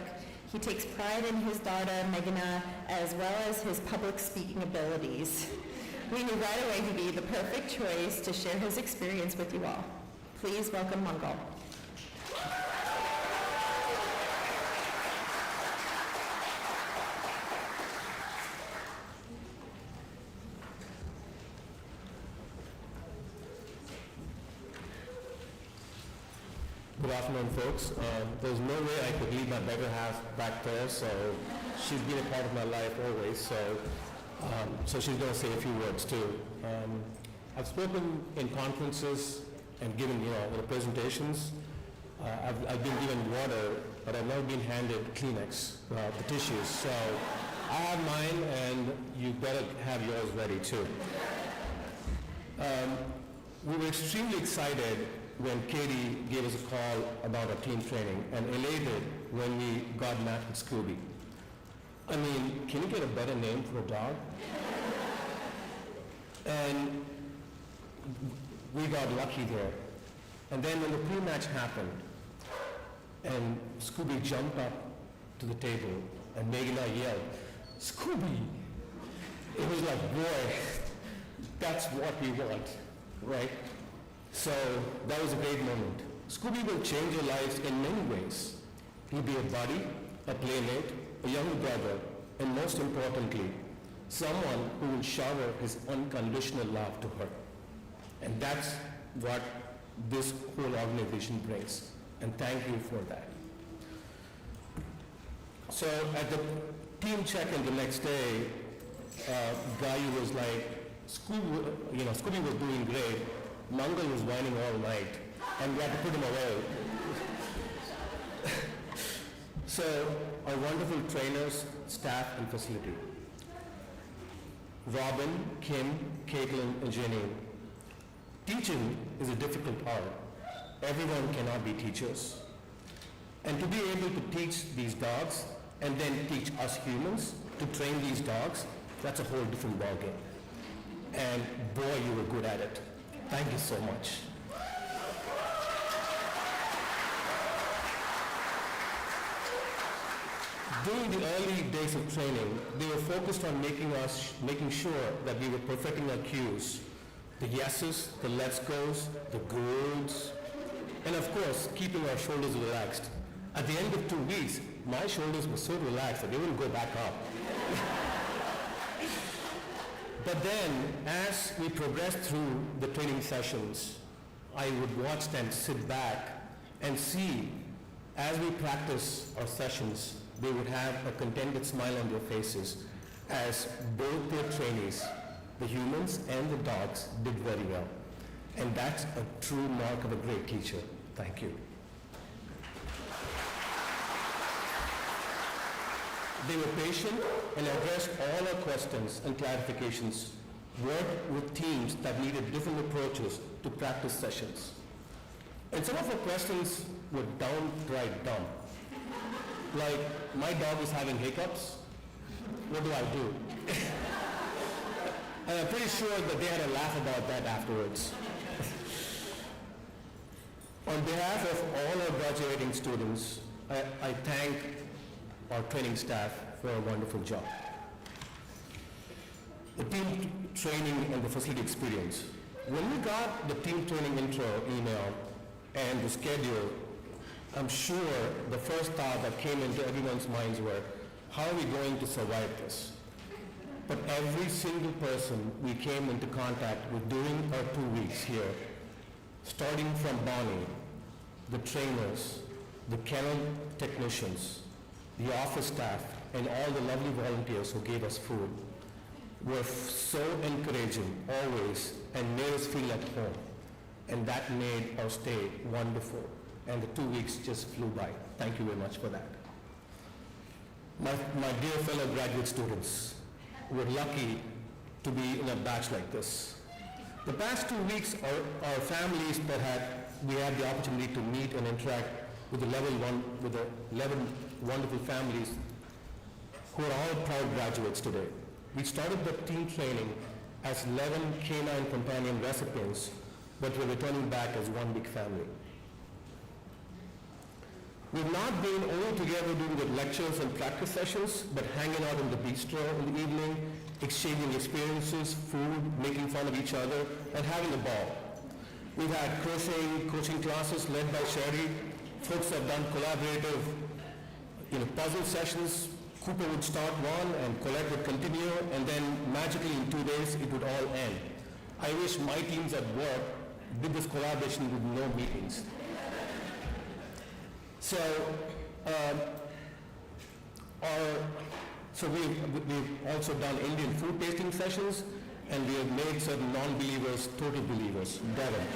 he takes pride in his daughter, Meghna, as well as his public speaking abilities. We knew right away he'd be the perfect choice to share his experience with you all. Please welcome Mongo. Good afternoon, folks. There's no way I could leave my better half back there, so she's been a part of my life always, so she's going to say a few words too. I've spoken in conferences and given, the presentations. I've been given water, but I've never been handed Kleenex, the tissues. So I have mine, and you better have yours ready too. We were extremely excited when Katie gave us a call about our team training, and elated when we got Matt and Scooby. I mean, can you get a better name for a dog? And we got lucky there. And then when the pre-match happened, and Scooby jumped up to the table, and Meg and I yelled, "Scooby!" It was like, boy, that's what we want, right? So that was a great moment. Scooby will change your lives in many ways. He'll be a buddy, a playmate, a younger brother, and most importantly, someone who will shower his unconditional love to her. And that's what this whole organization brings. And thank you for that. So at the team check-in the next day, Guy was like, Scooby was doing great. Mangal was whining all night, and we had to put him away. So our wonderful trainers, staff, and facility. Robin, Kim, Caitlin, and Jenny. Teaching is a difficult part. Everyone cannot be teachers. And to be able to teach these dogs, and then teach us humans to train these dogs, that's a whole different ballgame. And boy, you were good at it. Thank you so much. During the early days of training, they were focused on making sure that we were perfecting our cues, the yeses, the let's goes, the goods, and of course, keeping our shoulders relaxed. At the end of 2 weeks, my shoulders were so relaxed that they wouldn't go back up. But then, as we progressed through the training sessions, I would watch them sit back and see As we practice our sessions, they would have a contented smile on their faces as both their trainees, the humans and the dogs, did very well. And that's a true mark of a great teacher. Thank you. They were patient and addressed all our questions and clarifications, worked with teams that needed different approaches to practice sessions. And some of our questions were downright dumb. Like, my dog is having hiccups. What do I do? And I'm pretty sure that they had a laugh about that afterwards. On behalf of all our graduating students, I thank our training staff for a wonderful job. The team training and the facility experience. When we got the team training intro email and the schedule, I'm sure the first thought that came into everyone's minds were, how are we going to survive this? But every single person we came into contact with during our 2 weeks here, starting from Bonnie, the trainers, the kennel technicians, the office staff, and all the lovely volunteers who gave us food, were so encouraging always and made us feel at home. And that made our stay wonderful. And the 2 weeks just flew by. Thank you very much for that. My dear fellow graduate students, we're lucky to be in a batch like this. The past 2 weeks, our families we had the opportunity to meet and interact with the 11 wonderful families who are all proud graduates today. We started the team training as 11 Canine Companion recipients, but we're returning back as one big family. We've not been only together doing the lectures and practice sessions, but hanging out in the bistro in the evening, exchanging experiences, food, making fun of each other, and having a ball. We've had crocheting coaching classes led by Sherry. Folks have done collaborative puzzle sessions. Cooper would start one and Colette would continue, and then magically in 2 days it would all end. I wish my teams at work did this collaboration with no meetings. So we've also done Indian food tasting sessions, and we have made certain non-believers total believers. Devin.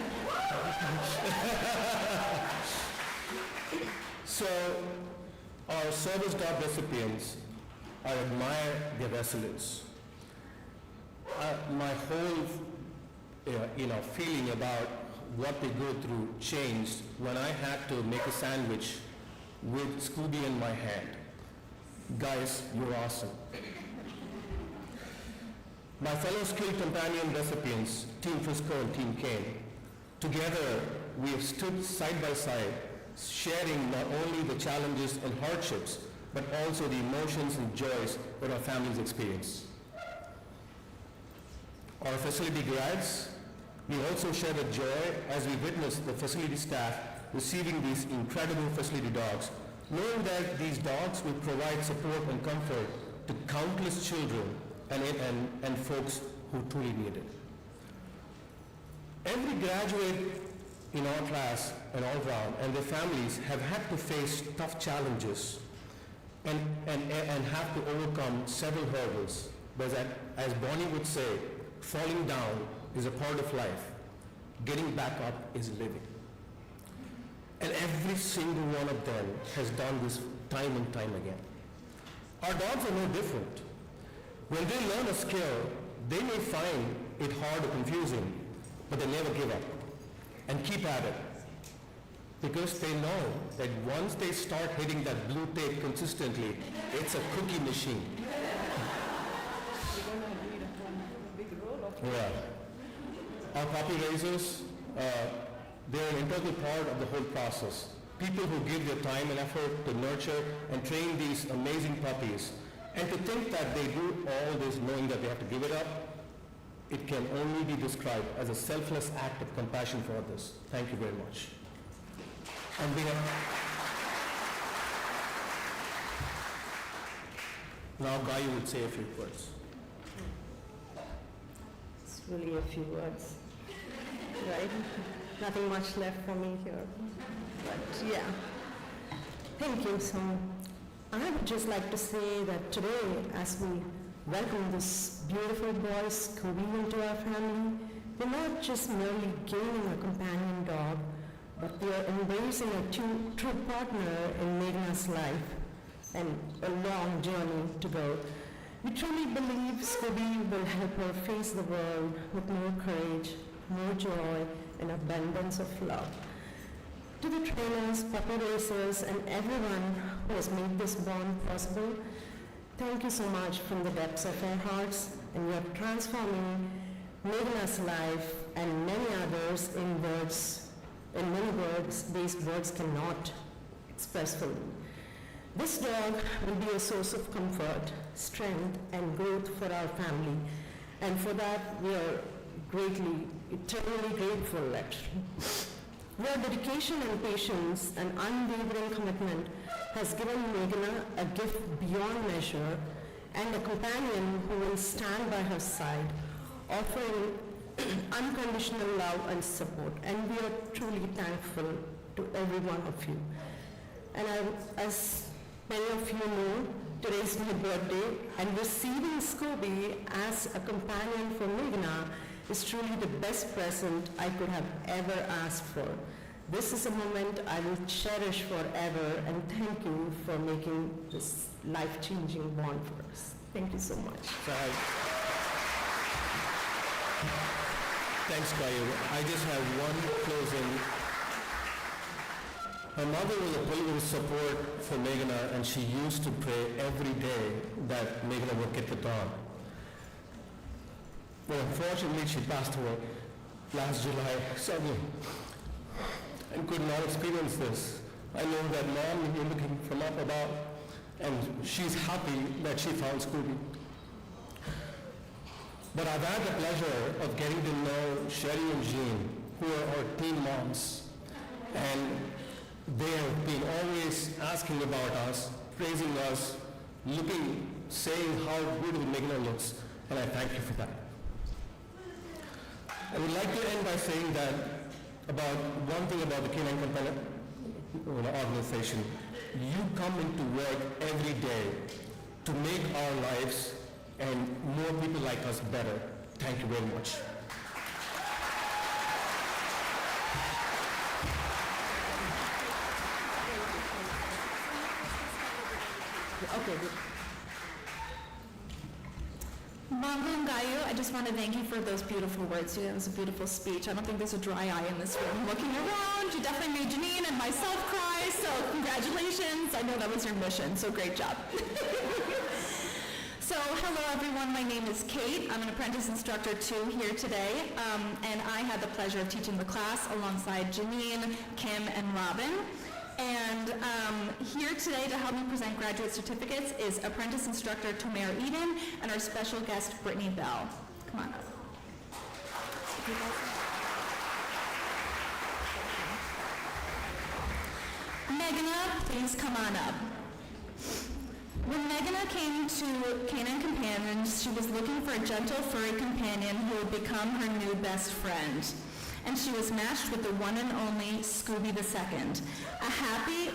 So our service dog recipients, I admire their resilience. My whole feeling about what they go through changed when I had to make a sandwich with Scooby in my hand. Guys, you're awesome. My fellow skilled companion recipients, Team Frisco and Team Kane, together we have stood side by side, sharing not only the challenges and hardships, but also the emotions and joys that our families experience. Our facility grads, we also share the joy as we witness the facility staff receiving these incredible facility dogs, knowing that these dogs will provide support and comfort to countless children and folks who truly need it. Every graduate in our class and all around and their families have had to face tough challenges and have to overcome several hurdles. But as Bonnie would say, falling down is a part of life. Getting back up is living. And every single one of them has done this time and time again. Our dogs are no different. When they learn a skill, they may find it hard or confusing, but they never give up and keep at it, because they know that once they start hitting that blue tape consistently, it's a cookie machine. Yeah. Our puppy raisers, they're an integral part of the whole process. People who give their time and effort to nurture and train these amazing puppies. And to think that they do all this knowing that they have to give it up, it can only be described as a selfless act of compassion for others. Thank you very much. And we have... Now Guy would say a few words. It's really a few words, right? Nothing much left for me here, but yeah. Thank you. So I would just like to say that today, as we welcome this beautiful boy, Scooby, into our family, we're not just merely gaining a companion dog, but we are embracing a true partner in Meghna's life and a long journey to go. We truly believe Scooby will help her face the world with more courage, more joy, and abundance of love. To the trainers, puppy racers, and everyone who has made this bond possible, thank you so much from the depths of our hearts, and you are transforming Meghna's life and many others in many words these words cannot express fully. This dog will be a source of comfort, strength, and growth for our family, and for that we are eternally grateful actually. Your dedication and patience and unwavering commitment has given Meghna a gift beyond measure and a companion who will stand by her side, offering unconditional love and support. And we are truly thankful to every one of you. And as many of you know, today is my birthday, and receiving Scooby as a companion for Meghna is truly the best present I could have ever asked for. This is a moment I will cherish forever, and thank you for making this life-changing bond for us. Thank you so much. Thanks, Kayu. I just have one closing. My mother was a political support for Meghna, and she used to pray every day that Meghna would get the dog. But unfortunately, she passed away last July suddenly and could not experience this. I know that Mom, you're looking from up above, and she's happy that she found Scooby. But I've had the pleasure of getting to know Sherry and Jean, who are our teen moms, and they have been always asking about us, praising us, saying how beautiful Meghna looks, and I thank you for that. I would like to end by saying that about one thing about the Canine Companions organization. You come into work every day to make our lives and more people like us better. Thank you very much. Mangu and Gayu, I just want to thank you for those beautiful words. That was a beautiful speech. I don't think there's a dry eye in this room. Looking around, you definitely made Janine and myself cry, so congratulations. I know that was your mission, so great job. So, hello everyone, my name is Kate. I'm an apprentice instructor too here today, and I had the pleasure of teaching the class alongside Janine, Kim, and Robin. And here today to help me present graduate certificates is apprentice instructor Tomer Eden and our special guest Brittany Bell. Come on up. Meghna, please come on up. When Meghna came to Canine Companions, she was looking for a gentle, furry companion who would become her new best friend. And she was matched with the one and only Scooby II, a happy,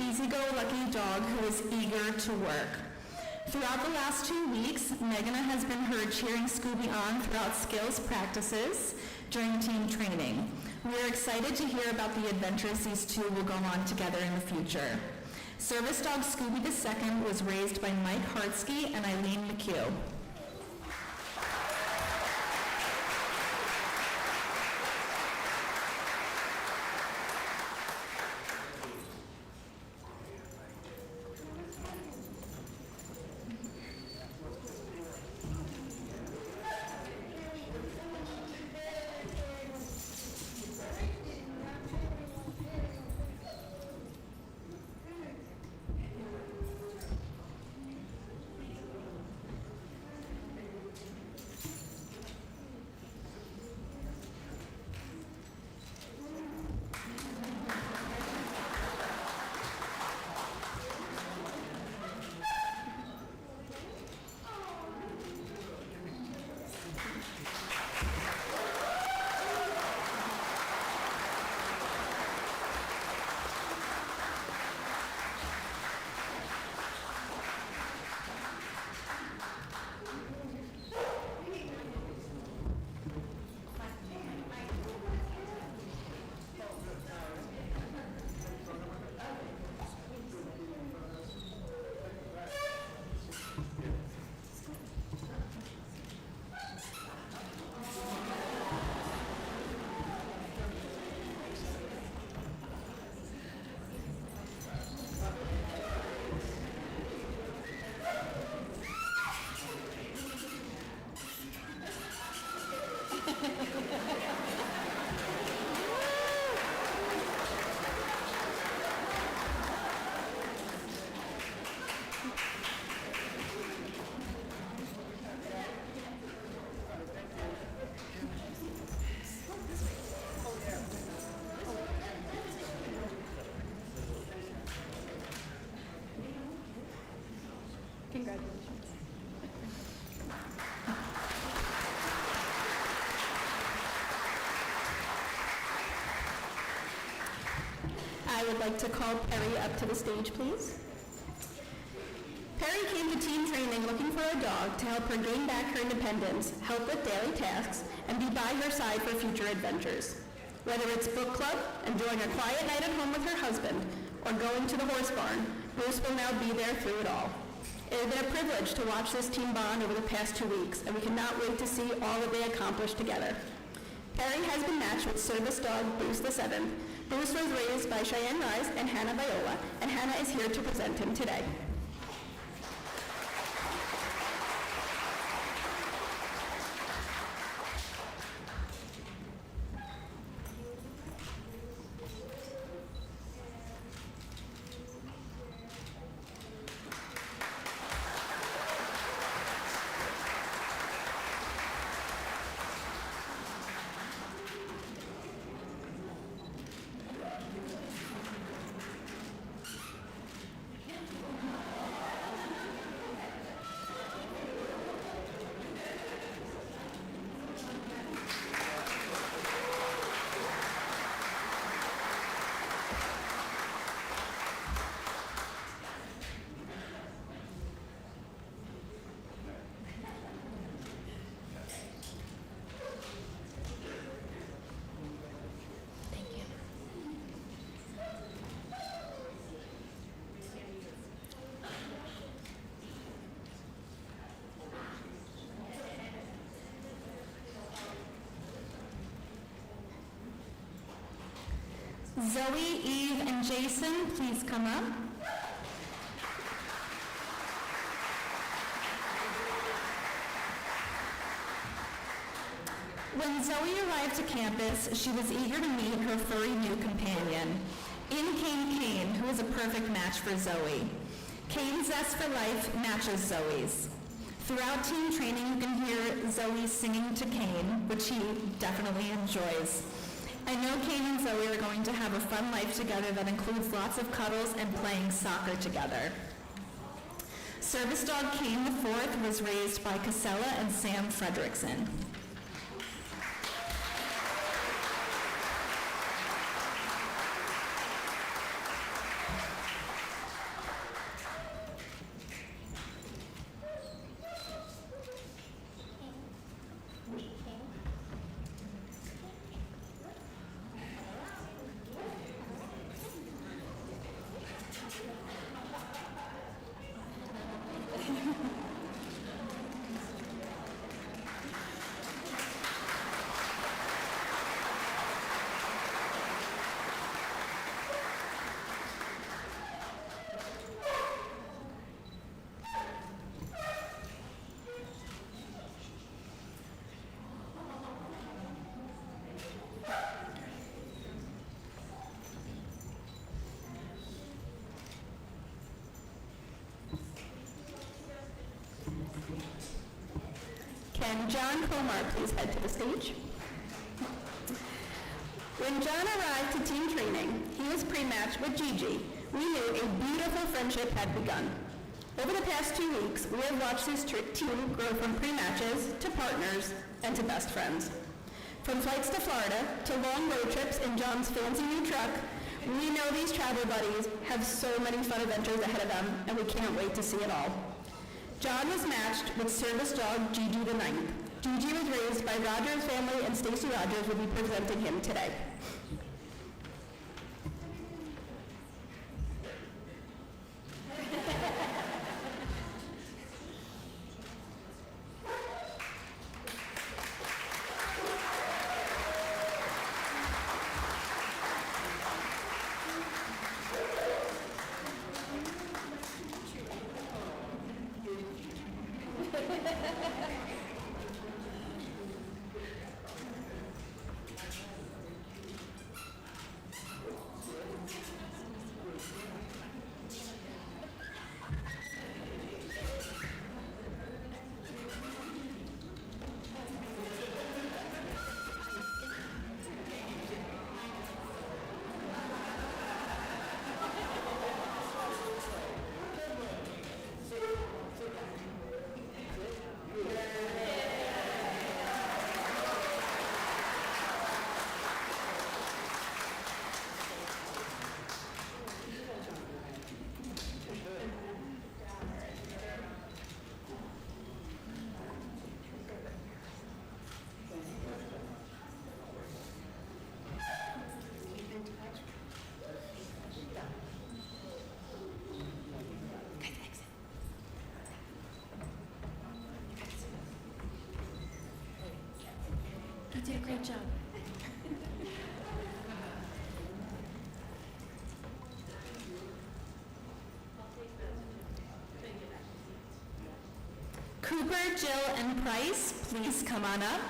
easy-go-lucky dog who is eager to work. Throughout the last 2 weeks, Meghna has been heard cheering Scooby on throughout skills practices during team training. We are excited to hear about the adventures these two will go on together in the future. Service dog Scooby II was raised by Mike Hartsky and Eileen McHugh. I would like to call Perry up to the stage, please. Perry came to team training looking for a dog to help her gain back her independence, help with daily tasks, and be by her side for future adventures. Whether it's book club, enjoying a quiet night at home with her husband, or going to the horse barn, Bruce will now be there through it all. It has been a privilege to watch this team bond over the past 2 weeks, and we cannot wait to see all that they accomplish together. Perry has been matched with service dog Bruce the Seventh. Bruce was raised by Cheyenne Rise and Hannah Viola, and Hannah is here to present him today. Zoe, Eve, and Jason, please come up. When Zoe arrived to campus, she was eager to meet her furry new companion. In came Kane, who is a perfect match for Zoe. Kane's zest for life matches Zoe's. Throughout team training, you can hear Zoe singing to Kane, which he definitely enjoys. I know Kane and Zoe are going to have a fun life together that includes lots of cuddles and playing soccer together. Service dog Kane IV was raised by Casella and Sam Fredrickson. Can John Comar please head to the stage? When John arrived to team training, he was pre-matched with Gigi. We knew a beautiful friendship had begun. Over the past 2 weeks, we have watched this team grow from pre-matches to partners and to best friends. From flights to Florida to long road trips in John's fancy new truck, we know these travel buddies have so many fun adventures ahead of them, and we can't wait to see it all. John was matched with service dog Gigi the Ninth. Gigi was raised by Rogers family, and Stacy Rogers will be presenting him today. did a great job. Cooper, Jill, and Price, please come on up.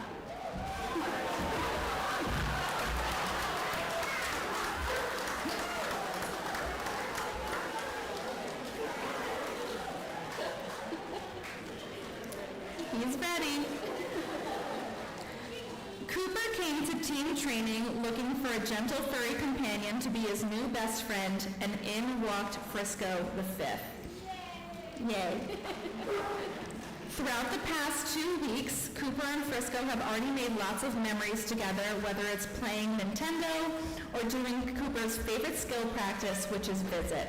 He's ready. Cooper came to team training looking for a gentle furry companion to be his new best friend, and in walked Frisco the Fifth. Yay. Throughout the past 2 weeks, Cooper and Frisco have already made lots of memories together, whether it's playing Nintendo or doing Cooper's favorite skill practice, which is visit.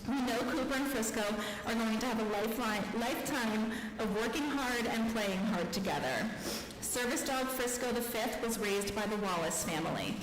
We know Cooper and Frisco are going to have a lifetime of working hard and playing hard together. Service dog Frisco the Fifth was raised by the Wallace family.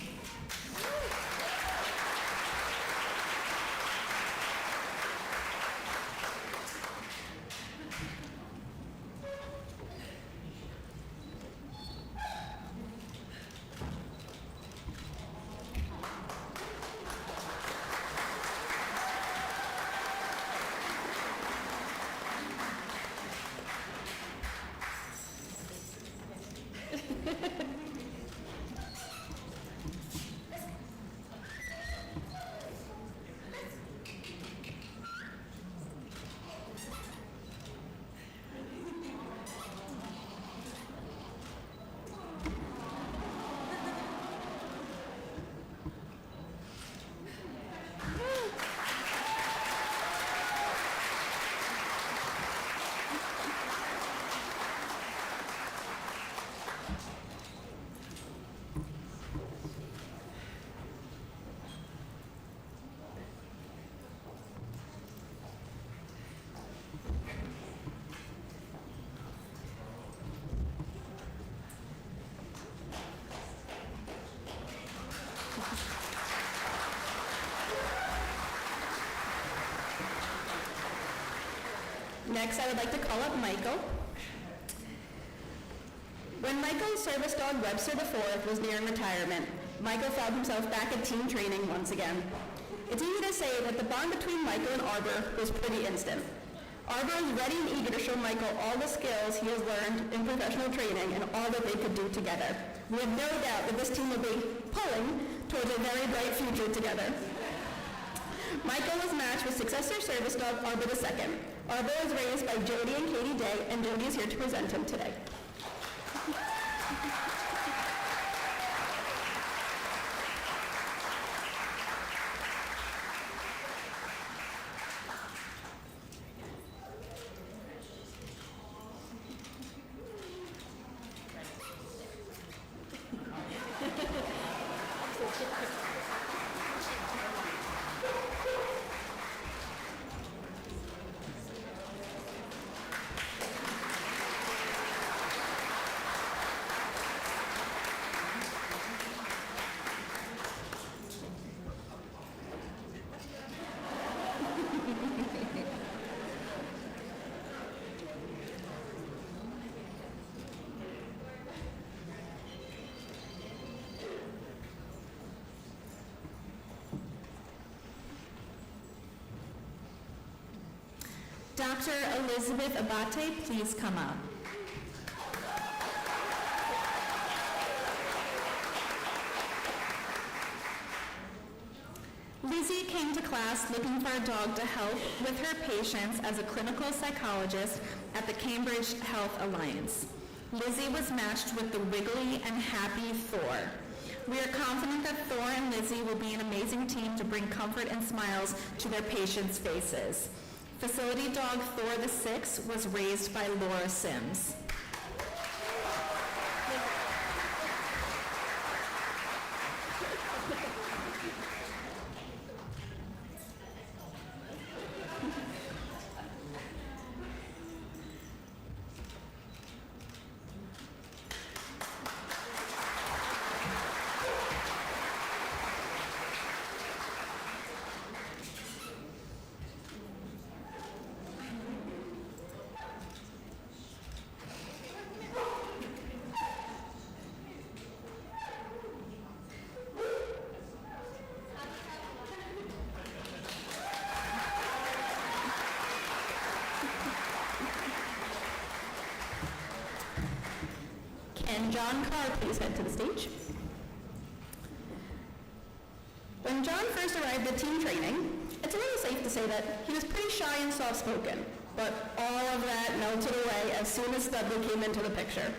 Next, I would like to call up Michael. When Michael's service dog Webster IV was nearing retirement, Michael found himself back at team training once again. It's easy to say that the bond between Michael and Arbor was pretty instant. Arbor is ready and eager to show Michael all the skills he has learned in professional training and all that they could do together. We have no doubt that this team will be pulling towards a very bright future together. Michael was matched with successor service dog Arbor II. Arbor was raised by Jody and Katie Day, and Jody is here to present him today. Dr. Elizabeth Abate, please come up. Lizzie came to class looking for a dog to help with her patients as a clinical psychologist at the Cambridge Health Alliance. Lizzie was matched with the wiggly and happy Thor. We are confident that Thor and Lizzie will be an amazing team to bring comfort and smiles to their patients' faces. Facility dog Thor VI was raised by Laura Sims. John Carr please head to the stage? When John first arrived at team training, it's a little safe to say that he was pretty shy and soft-spoken, but all of that melted away as soon as Studley came into the picture.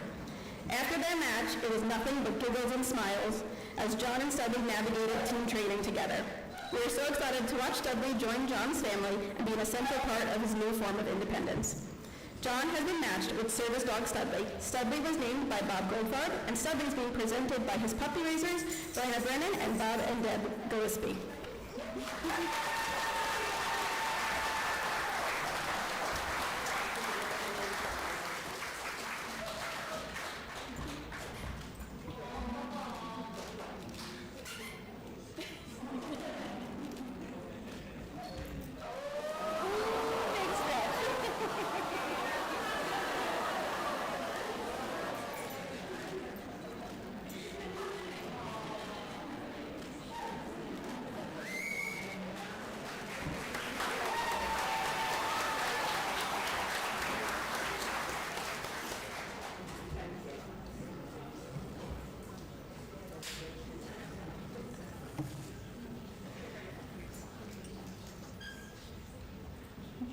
After their match, it was nothing but giggles and smiles as John and Studley navigated team training together. We are so excited to watch Studley join John's family and be an essential part of his new form of independence. John has been matched with service dog Studley. Studley was named by Bob Goldfarb, and Studley is being presented by his puppy raisers, Diana Brennan and Bob and Deb Gillespie.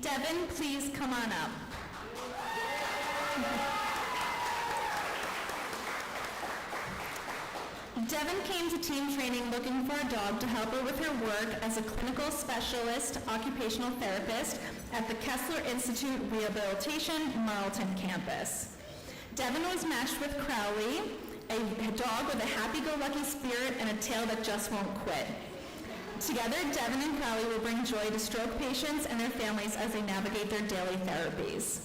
Devin, please come on up. Devin came to team training looking for a dog to help her with her work as a clinical specialist occupational therapist at the Kessler Institute Rehabilitation Marlton campus. Devin was matched with Crowley, a dog with a happy-go-lucky spirit and a tail that just won't quit. Together, Devin and Crowley will bring joy to stroke patients and their families as they navigate their daily therapies.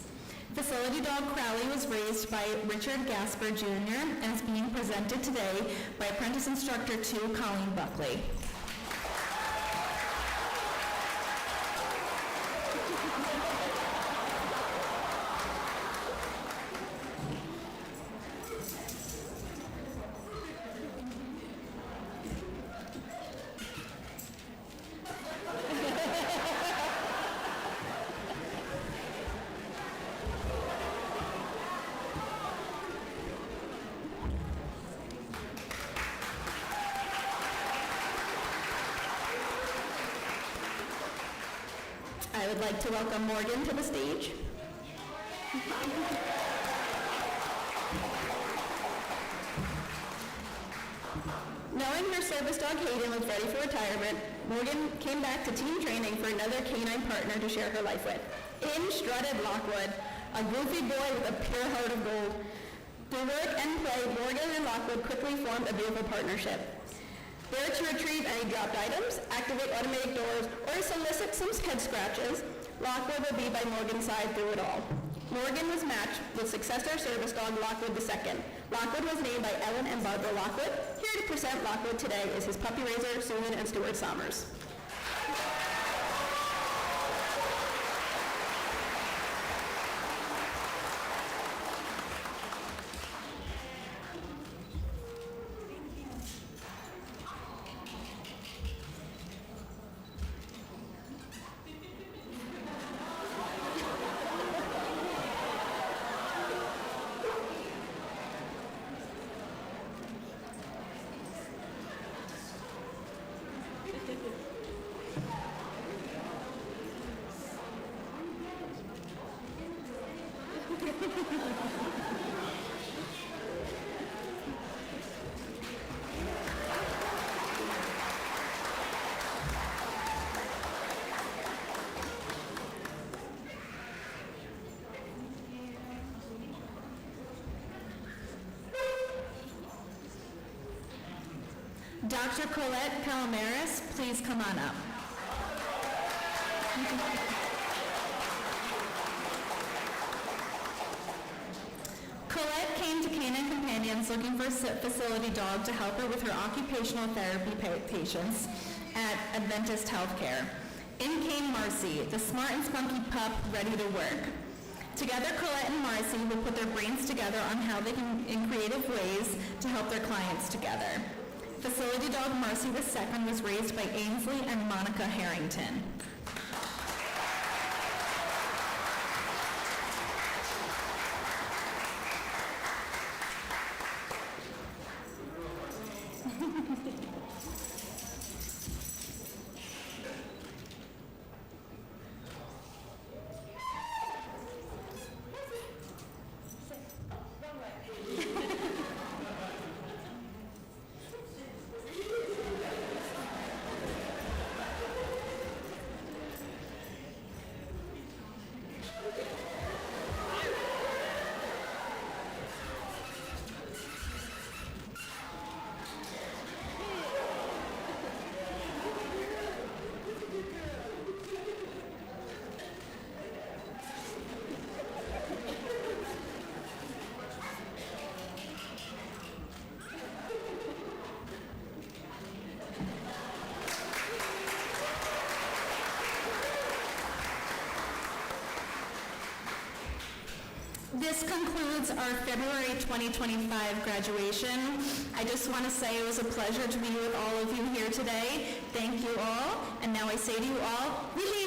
Facility dog Crowley was raised by Richard Gasper Jr. and is being presented today by apprentice instructor 2 Colleen Buckley. I would like to welcome Morgan to the stage. Knowing her service dog Hayden was ready for retirement, Morgan came back to team training for another canine partner to share her life with. In strutted Lockwood, a goofy boy with a pure heart of gold. Through work and play, Morgan and Lockwood quickly formed a beautiful partnership. There to retrieve any dropped items, activate automatic doors, or solicit some head scratches, Lockwood will be by Morgan's side through it all. Morgan was matched with successor service dog Lockwood II. Lockwood was named by Ellen and Barbara Lockwood. Here to present Lockwood today is his puppy raiser, Susan and Stuart Sommers. Dr. Colette Palomares, please come on up. Colette came to Canine Companions looking for a facility dog to help her with her occupational therapy patients at Adventist Healthcare. In came Marcy, the smart and spunky pup ready to work. Together, Colette and Marcy will put their brains together on how they can, in creative ways, to help their clients together. Facility dog Marcy II was raised by Ainsley and Monica Harrington. This concludes our February 2025 graduation. I just want to say it was a pleasure to be with all of you here today. Thank you all. And now I say to you all, we